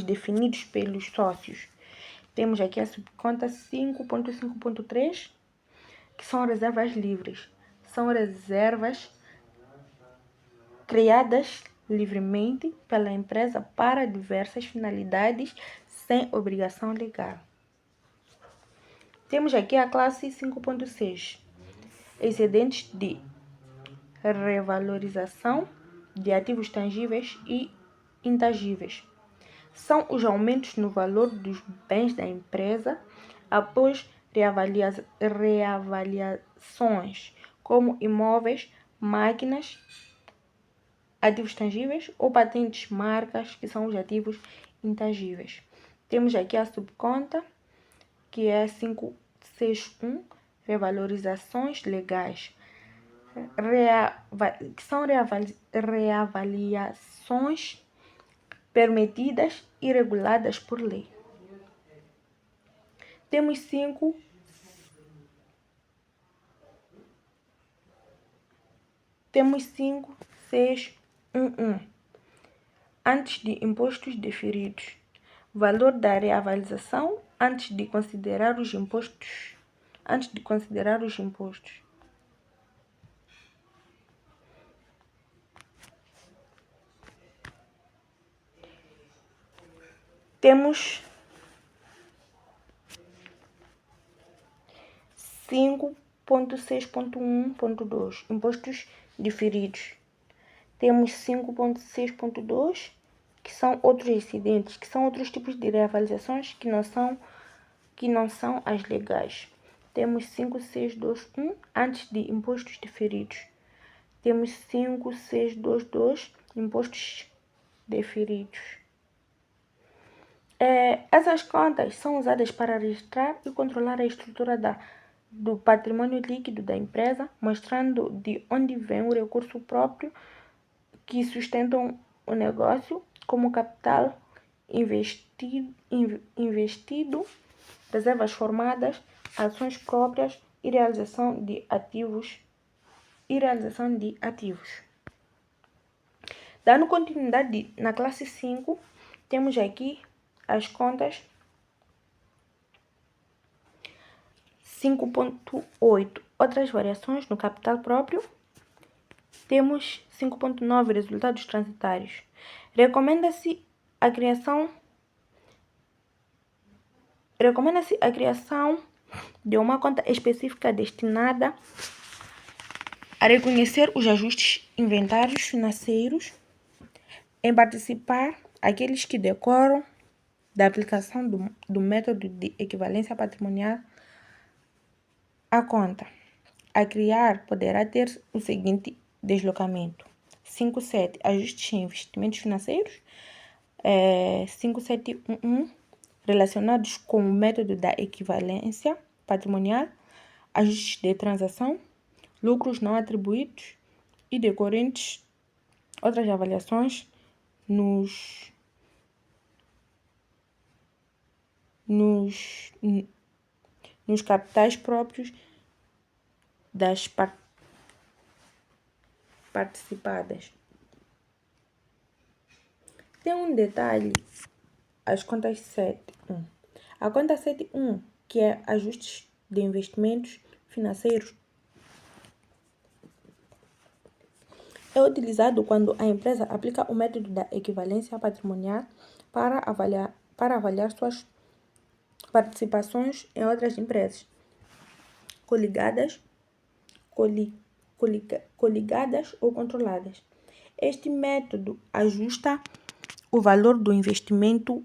definidos pelos sócios. Temos aqui a subconta 5.5.3, que são reservas livres. São reservas criadas livremente pela empresa para diversas finalidades sem obrigação legal. Temos aqui a classe 5.6, excedentes de revalorização de ativos tangíveis e intangíveis. São os aumentos no valor dos bens da empresa após reavaliações, como imóveis, máquinas, ativos tangíveis ou patentes, marcas, que são os ativos intangíveis. Temos aqui a subconta, que é 561, revalorizações legais, que são reavaliações permitidas e reguladas por lei. Temos 5.611, antes de impostos deferidos, valor da reavaliação antes de considerar os impostos. Temos 5.6.1.2, impostos diferidos. Temos 5.6.2, que são outros excedentes, que são outros tipos de reavaliações que não são as legais. Temos 5.6.2.1, antes de impostos diferidos. Temos 5.6.2.2, impostos deferidos. Essas contas são usadas para registrar e controlar a estrutura do patrimônio líquido da empresa, mostrando de onde vem o recurso próprio que sustentam o negócio, como capital investido, reservas formadas, ações próprias e realização de ativos. Dando continuidade na classe 5, temos aqui as contas 5.8, outras variações no capital próprio. Temos 5.9, resultados transitários. Recomenda-se a criação de uma conta específica destinada a reconhecer os ajustes inventários financeiros, em participar aqueles que decorram da aplicação do método de equivalência patrimonial à conta. A criar poderá ter o seguinte deslocamento: 5.7, ajustes em investimentos financeiros, 5.7.1, relacionados com o método da equivalência patrimonial, ajustes de transação, lucros não atribuídos e decorrentes outras avaliações nos capitais próprios das participadas. Tem um detalhe, as contas 7.1. A conta 7.1, que é ajustes de investimentos financeiros, é utilizado quando a empresa aplica o método da equivalência patrimonial para avaliar suas participações em outras empresas coligadas ou controladas. Este método ajusta o valor do investimento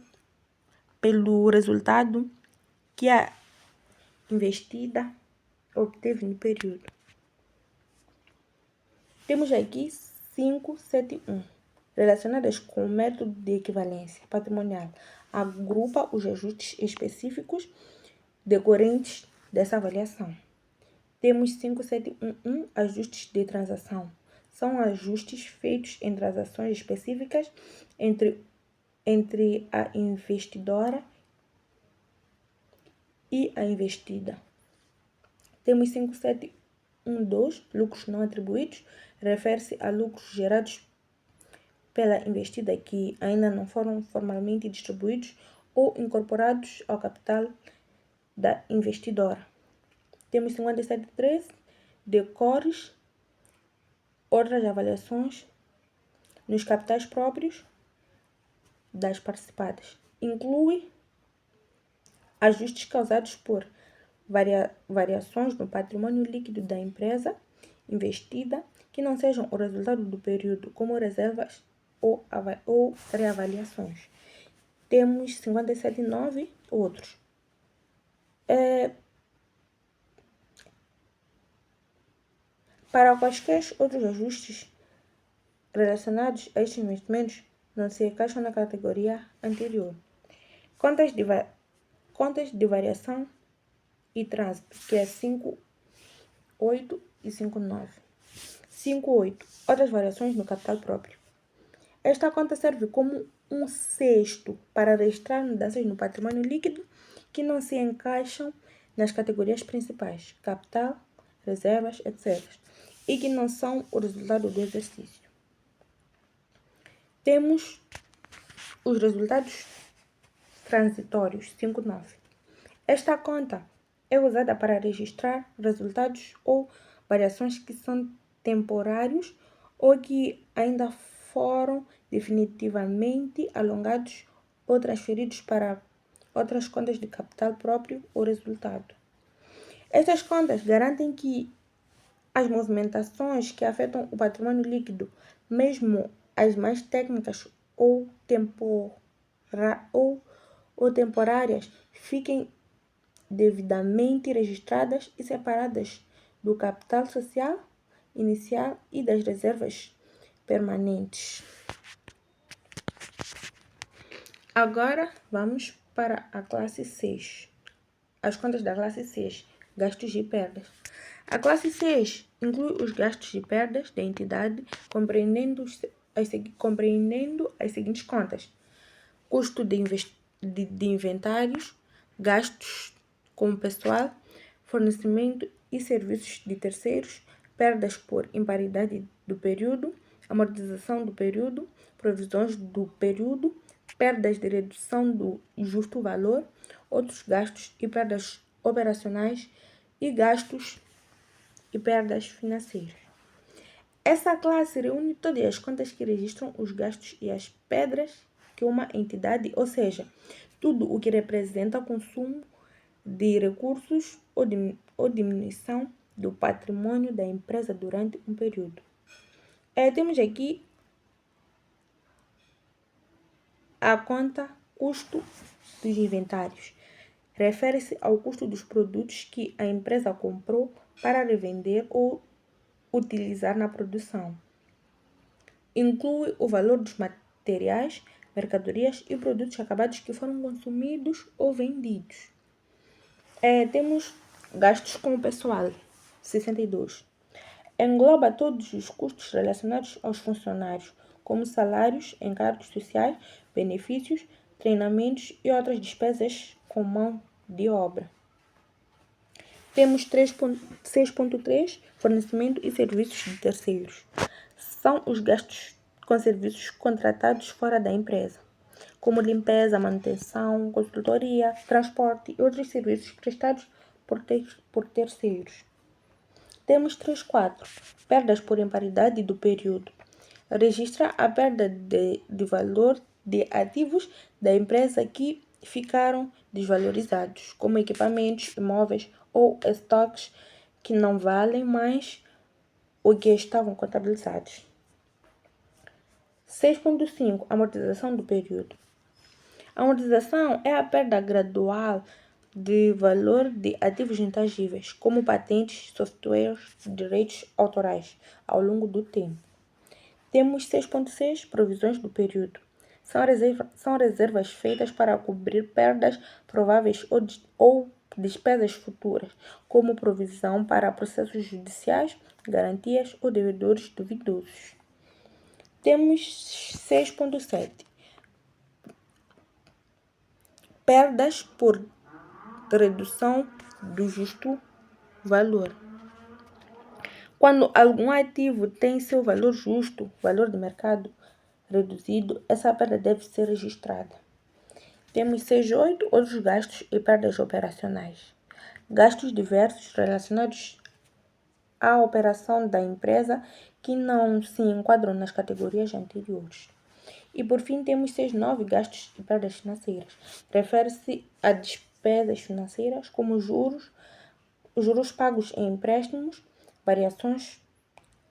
pelo resultado que a investida obteve no período. Temos aqui 5.7.1, relacionadas com o método de equivalência patrimonial. Agrupa os ajustes específicos decorrentes dessa avaliação. Temos 5.7.1.1, ajustes de transação. São ajustes feitos em transações específicas entre entre a investidora e a investida. Temos 5712, lucros não atribuídos, refere-se a lucros gerados pela investida que ainda não foram formalmente distribuídos ou incorporados ao capital da investidora. Temos 5713, decores, outras avaliações nos capitais próprios das participadas. Inclui ajustes causados por variações no patrimônio líquido da empresa investida que não sejam o resultado do período, como reservas ou reavaliações. Temos 57.9 outros. Para quaisquer outros ajustes relacionados a estes investimentos, não se encaixam na categoria anterior. Contas de variação e trânsito, que é 5.8 e 5.9. 5.8. Outras variações no capital próprio. Esta conta serve como um cesto para registrar mudanças no patrimônio líquido que não se encaixam nas categorias principais, capital, reservas, etc., e que não são o resultado do exercício. Temos os resultados transitórios, 5.9. Esta conta é usada para registrar resultados ou variações que são temporários ou que ainda foram definitivamente alongados ou transferidos para outras contas de capital próprio ou resultado. Estas contas garantem que as movimentações que afetam o patrimônio líquido, mesmo as mais técnicas ou temporárias, fiquem devidamente registradas e separadas do capital social inicial e das reservas permanentes. Agora vamos para a classe 6. As contas da classe 6, gastos e perdas. A classe 6 inclui os gastos e perdas da entidade, compreendendo as seguintes contas: custo de inventários, gastos com pessoal, fornecimento e serviços de terceiros, perdas por imparidade do período, amortização do período, provisões do período, perdas de redução do justo valor, outros gastos e perdas operacionais e gastos e perdas financeiras. Essa classe reúne todas as contas que registram os gastos e as perdas que uma entidade, ou seja, tudo o que representa consumo de recursos ou diminuição do patrimônio da empresa durante um período. Temos aqui a conta custo dos inventários. Refere-se ao custo dos produtos que a empresa comprou para revender ou utilizar na produção. Inclui o valor dos materiais, mercadorias e produtos acabados que foram consumidos ou vendidos. Temos gastos com o pessoal, 62. Engloba todos os custos relacionados aos funcionários, como salários, encargos sociais, benefícios, treinamentos e outras despesas com mão de obra. Temos 6.3, fornecimento e serviços de terceiros. São os gastos com serviços contratados fora da empresa, como limpeza, manutenção, consultoria, transporte e outros serviços prestados por terceiros. Temos 3.4, perdas por imparidade do período. Registra a perda de valor de ativos da empresa que ficaram desvalorizados, como equipamentos, imóveis ou estoques que não valem mais o que estavam contabilizados. 6.5, amortização do período. A amortização é a perda gradual de valor de ativos intangíveis, como patentes, softwares, direitos autorais, ao longo do tempo. Temos 6.6, provisões do período. São reservas feitas para cobrir perdas prováveis ou despesas futuras, como provisão para processos judiciais, garantias ou devedores duvidosos. Temos 6.7, perdas por redução do justo valor. Quando algum ativo tem seu valor justo, valor de mercado, reduzido, essa perda deve ser registrada. Temos 6.8 outros gastos e perdas operacionais. Gastos diversos relacionados à operação da empresa que não se enquadram nas categorias anteriores. E por fim temos 6.9 gastos e perdas financeiras. Refere-se a despesas financeiras como juros pagos em empréstimos, variações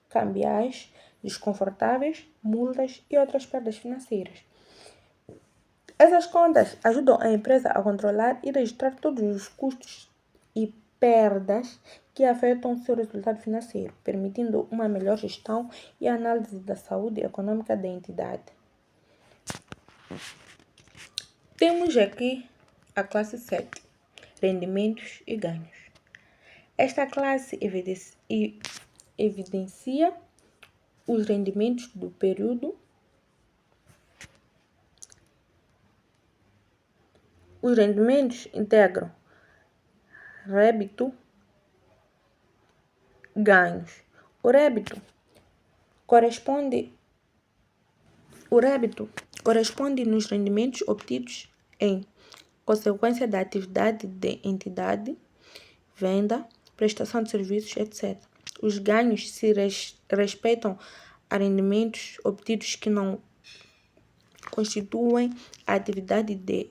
cambiais desconfortáveis, multas e outras perdas financeiras. Essas contas ajudam a empresa a controlar e registrar todos os custos e perdas que afetam seu resultado financeiro, permitindo uma melhor gestão e análise da saúde econômica da entidade. Temos aqui a classe 7, rendimentos e ganhos. Esta classe evidencia os rendimentos do período. Os rendimentos integram rédito, ganhos. O rédito corresponde nos rendimentos obtidos em consequência da atividade de entidade, venda, prestação de serviços, etc. Os ganhos se respeitam a rendimentos obtidos que não constituem a atividade de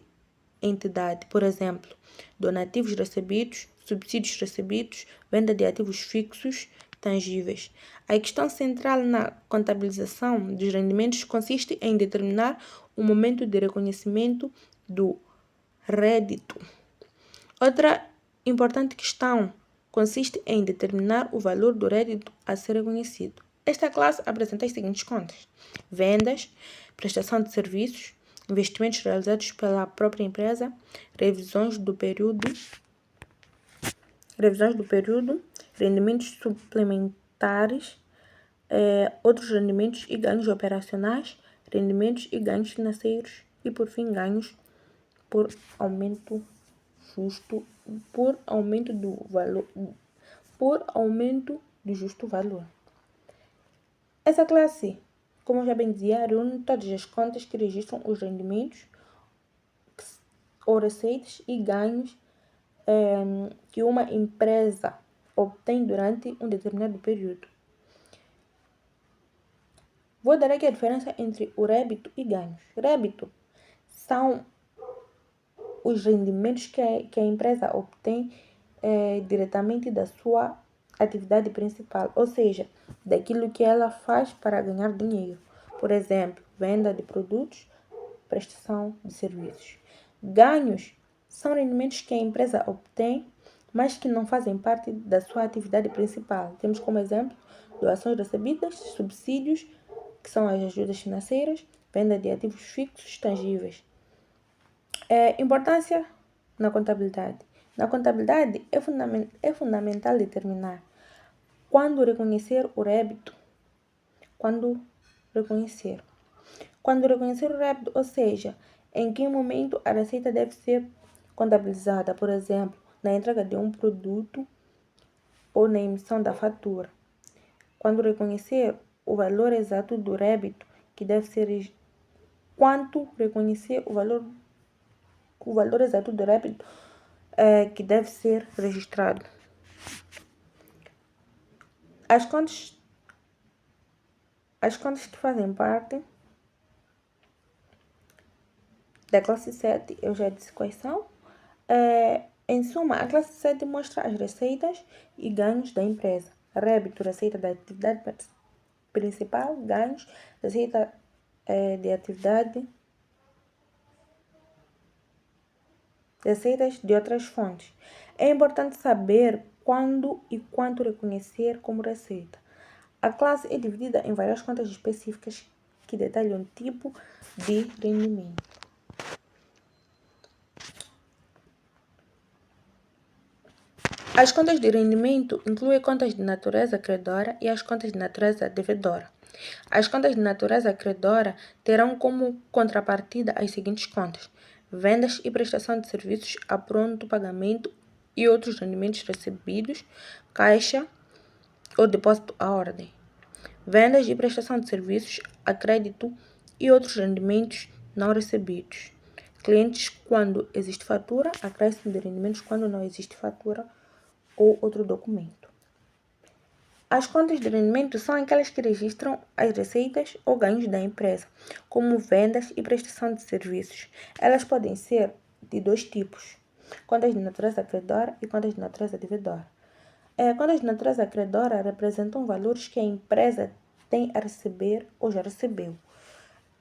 entidade, por exemplo, donativos recebidos, subsídios recebidos, venda de ativos fixos, tangíveis. A questão central na contabilização dos rendimentos consiste em determinar o momento de reconhecimento do rédito. Outra importante questão consiste em determinar o valor do rédito a ser reconhecido. Esta classe apresenta as seguintes contas: vendas, prestação de serviços, investimentos realizados pela própria empresa, revisões do período, rendimentos suplementares, outros rendimentos e ganhos operacionais, rendimentos e ganhos financeiros e, por fim, ganhos por aumento do justo valor. Essa classe, como eu já bem dizia, reúne todas as contas que registram os rendimentos ou receitas e ganhos que uma empresa obtém durante um determinado período. Vou dar aqui a diferença entre o rédito e ganhos. Rédito são os rendimentos que a empresa obtém diretamente da sua atividade principal, ou seja, daquilo que ela faz para ganhar dinheiro. Por exemplo, venda de produtos, prestação de serviços. Ganhos são rendimentos que a empresa obtém, mas que não fazem parte da sua atividade principal. Temos como exemplo doações recebidas, subsídios, que são as ajudas financeiras, venda de ativos fixos tangíveis. Importância na contabilidade. Na contabilidade, é fundamental determinar quando reconhecer o rédito. Quando reconhecer o rédito, ou seja, em que momento a receita deve ser contabilizada, por exemplo, na entrega de um produto ou na emissão da fatura. Quando reconhecer o valor exato do rédito, que deve ser quanto reconhecer o valor exato do rédito que deve ser registrado. As contas que fazem parte da classe 7, eu já disse quais são. Em suma, a classe 7 mostra as receitas e ganhos da empresa. Rédito, receita da atividade principal, ganhos, receita de atividade, receitas de outras fontes. É importante saber quando e quanto reconhecer como receita. A classe é dividida em várias contas específicas que detalham o tipo de rendimento. As contas de rendimento incluem contas de natureza credora e as contas de natureza devedora. As contas de natureza credora terão como contrapartida as seguintes contas: vendas e prestação de serviços a pronto pagamento e outros rendimentos recebidos, caixa ou depósito à ordem. Vendas e prestação de serviços a crédito e outros rendimentos não recebidos. Clientes quando existe fatura, acréscimo de rendimentos quando não existe fatura ou outro documento. As contas de rendimento são aquelas que registram as receitas ou ganhos da empresa, como vendas e prestação de serviços. Elas podem ser de dois tipos: contas de natureza credora e contas de natureza devedora. Contas de natureza credora representam valores que a empresa tem a receber ou já recebeu,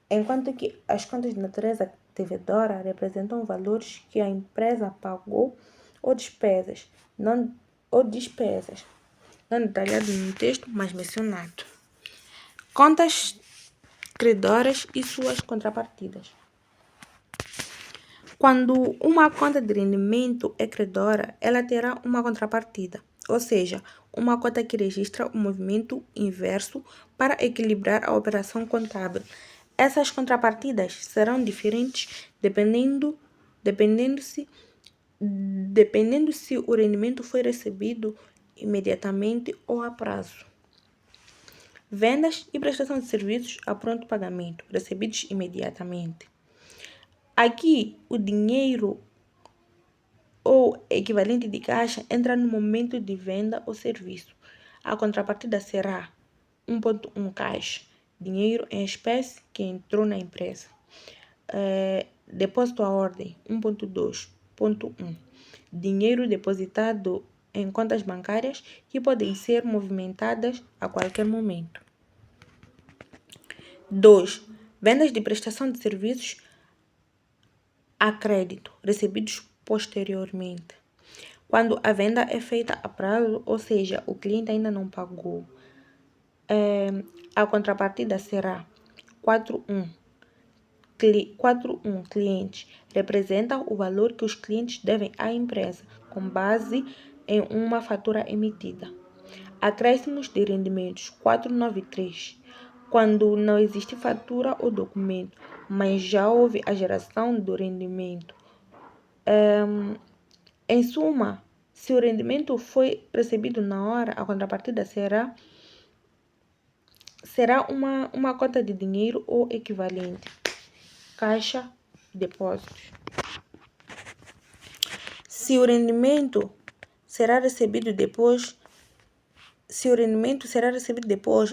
enquanto que as contas de natureza devedora representam valores que a empresa pagou ou despesas, não detalhado no texto, mas mencionado. Contas credoras e suas contrapartidas. Quando uma conta de rendimento é credora, ela terá uma contrapartida, ou seja, uma conta que registra o movimento inverso para equilibrar a operação contábil. Essas contrapartidas serão diferentes dependendo se o rendimento foi recebido imediatamente ou a prazo. Vendas e prestação de serviços a pronto pagamento, recebidos imediatamente. Aqui, o dinheiro ou equivalente de caixa entra no momento de venda ou serviço. A contrapartida será 1.1 caixa, dinheiro em espécie que entrou na empresa. Depósito à ordem, 1.2.1, dinheiro depositado em contas bancárias que podem ser movimentadas a qualquer momento. 2. Vendas de prestação de serviços a crédito, recebidos posteriormente. Quando a venda é feita a prazo, ou seja, o cliente ainda não pagou, a contrapartida será 4.1. 4.1 clientes representa o valor que os clientes devem à empresa, com base em uma fatura emitida. Acréscimos de rendimentos 493. Quando não existe fatura ou documento, mas já houve a geração do rendimento. Em suma, se o rendimento foi recebido na hora, a contrapartida será uma conta de dinheiro ou equivalente. Caixa, depósitos. Se o rendimento será recebido depois,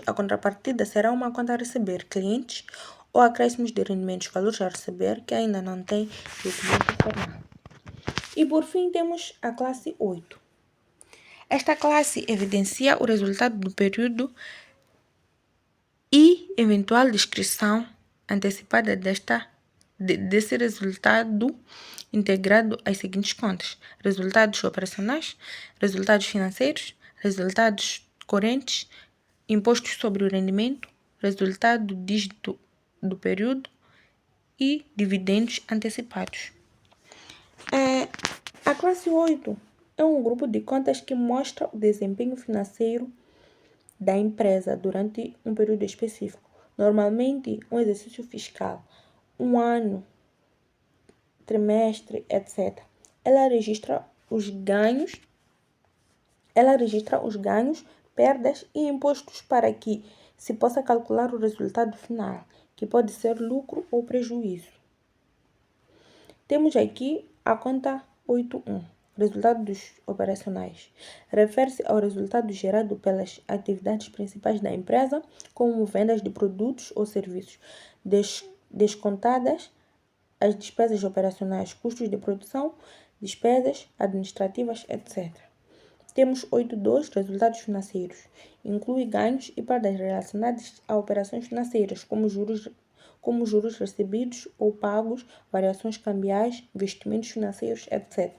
a contrapartida será uma conta a receber, clientes ou acréscimos de rendimentos, valores a receber que ainda não tem documento formal. E por fim temos a classe 8. Esta classe evidencia o resultado do período e eventual descrição antecipada desse resultado integrado às seguintes contas: resultados operacionais, resultados financeiros, resultados correntes, impostos sobre o rendimento, resultado dígito do período e dividendos antecipados. A classe 8 é um grupo de contas que mostra o desempenho financeiro da empresa durante um período específico, normalmente um exercício fiscal, um ano, trimestre, etc. Ela registra os ganhos, perdas e impostos para que se possa calcular o resultado final, que pode ser lucro ou prejuízo. Temos aqui a conta 8.1, resultados operacionais. Refere-se ao resultado gerado pelas atividades principais da empresa, como vendas de produtos ou serviços, descontadas as despesas operacionais, custos de produção, despesas administrativas, etc. Temos 8.2, resultados financeiros. Inclui ganhos e perdas relacionadas a operações financeiras, como juros recebidos ou pagos, variações cambiais, investimentos financeiros, etc.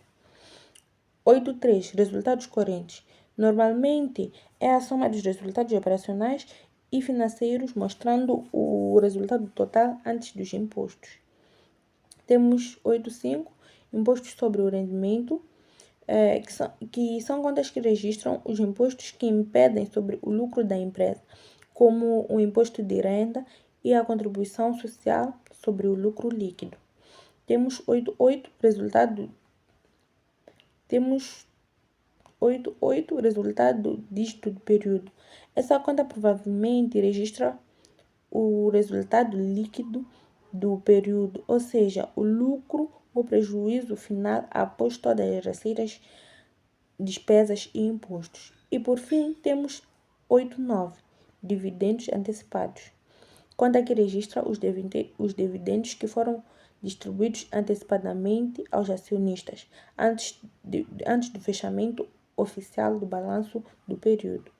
8.3, resultados correntes. Normalmente é a soma dos resultados operacionais e financeiros, mostrando o resultado total antes dos impostos. Temos 8.5, impostos sobre o rendimento, que são contas que registram os impostos que impedem sobre o lucro da empresa, como o imposto de renda e a contribuição social sobre o lucro líquido. Temos 8 resultado disto do período. Essa conta provavelmente registra o resultado líquido do período, ou seja, o lucro ou prejuízo final após todas as receitas, despesas e impostos. E por fim, temos 8.9, dividendos antecipados. Conta que registra os dividendos que foram distribuídos antecipadamente aos acionistas antes do fechamento oficial do balanço do período.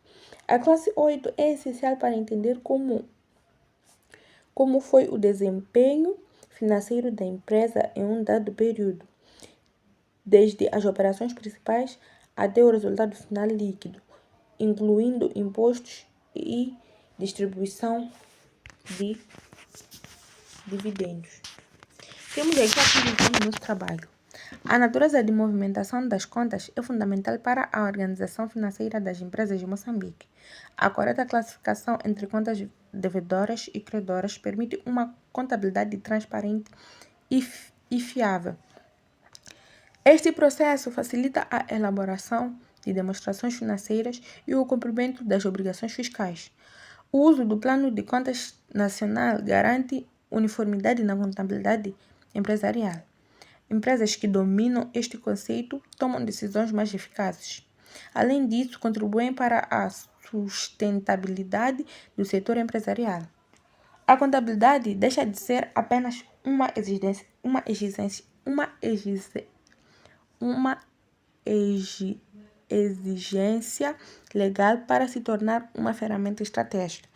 A classe 8 é essencial para entender como foi o desempenho financeiro da empresa em um dado período, desde as operações principais até o resultado final líquido, incluindo impostos e distribuição de dividendos. Temos aqui a conclusão do nosso trabalho. A natureza de movimentação das contas é fundamental para a organização financeira das empresas de Moçambique. A correta classificação entre contas devedoras e credoras permite uma contabilidade transparente e fiável. Este processo facilita a elaboração de demonstrações financeiras e o cumprimento das obrigações fiscais. O uso do Plano de Contas Nacional garante uniformidade na contabilidade empresarial. Empresas que dominam este conceito tomam decisões mais eficazes. Além disso, contribuem para a sustentabilidade do setor empresarial. A contabilidade deixa de ser apenas uma exigência legal para se tornar uma ferramenta estratégica.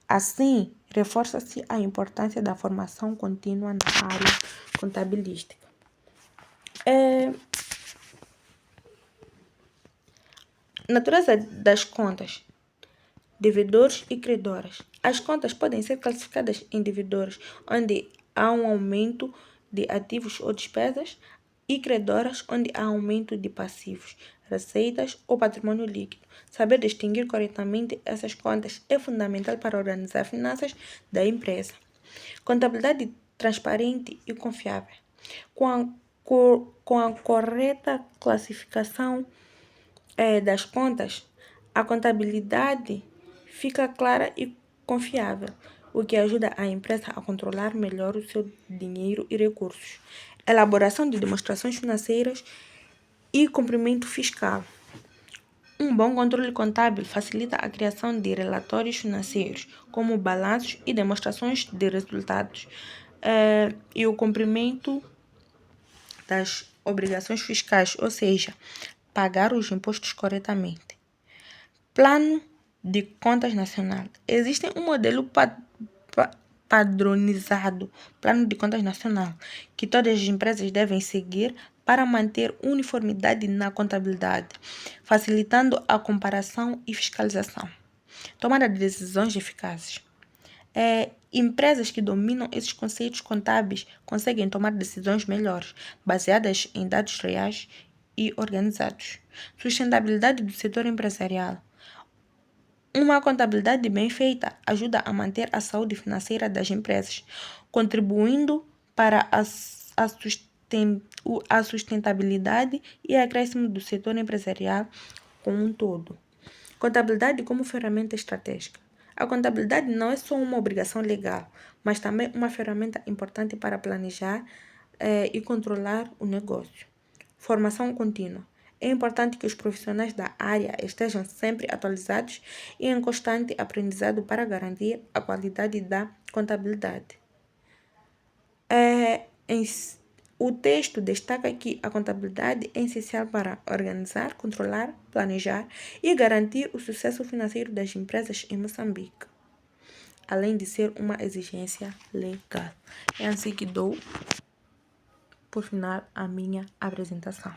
Assim, reforça-se a importância da formação contínua na área contabilística. Natureza das contas: devedores e credores. As contas podem ser classificadas em devedores, onde há um aumento de ativos ou despesas, e credoras, onde há aumento de passivos, receitas ou patrimônio líquido. Saber distinguir corretamente essas contas é fundamental para organizar as finanças da empresa. Contabilidade transparente e confiável. Com a correta classificação das contas, a contabilidade fica clara e confiável, o que ajuda a empresa a controlar melhor o seu dinheiro e recursos. Elaboração de demonstrações financeiras e cumprimento fiscal. Um bom controle contábil facilita a criação de relatórios financeiros, como balanços e demonstrações de resultados, e o cumprimento das obrigações fiscais, ou seja, pagar os impostos corretamente. Plano de Contas Nacional. Existe um modelo padronizado, Plano de Contas Nacional, que todas as empresas devem seguir para manter uniformidade na contabilidade, facilitando a comparação e fiscalização. Tomada de decisões eficazes. Empresas que dominam esses conceitos contábeis conseguem tomar decisões melhores, baseadas em dados reais e organizados. Sustentabilidade do setor empresarial. Uma contabilidade bem feita ajuda a manter a saúde financeira das empresas, contribuindo para a sustentabilidade e acréscimo do setor empresarial como um todo. Contabilidade como ferramenta estratégica. A contabilidade não é só uma obrigação legal, mas também uma ferramenta importante para planejar e controlar o negócio. Formação contínua. É importante que os profissionais da área estejam sempre atualizados e em constante aprendizado para garantir a qualidade da contabilidade. O texto destaca que a contabilidade é essencial para organizar, controlar, planejar e garantir o sucesso financeiro das empresas em Moçambique, além de ser uma exigência legal. É assim que dou por final a minha apresentação.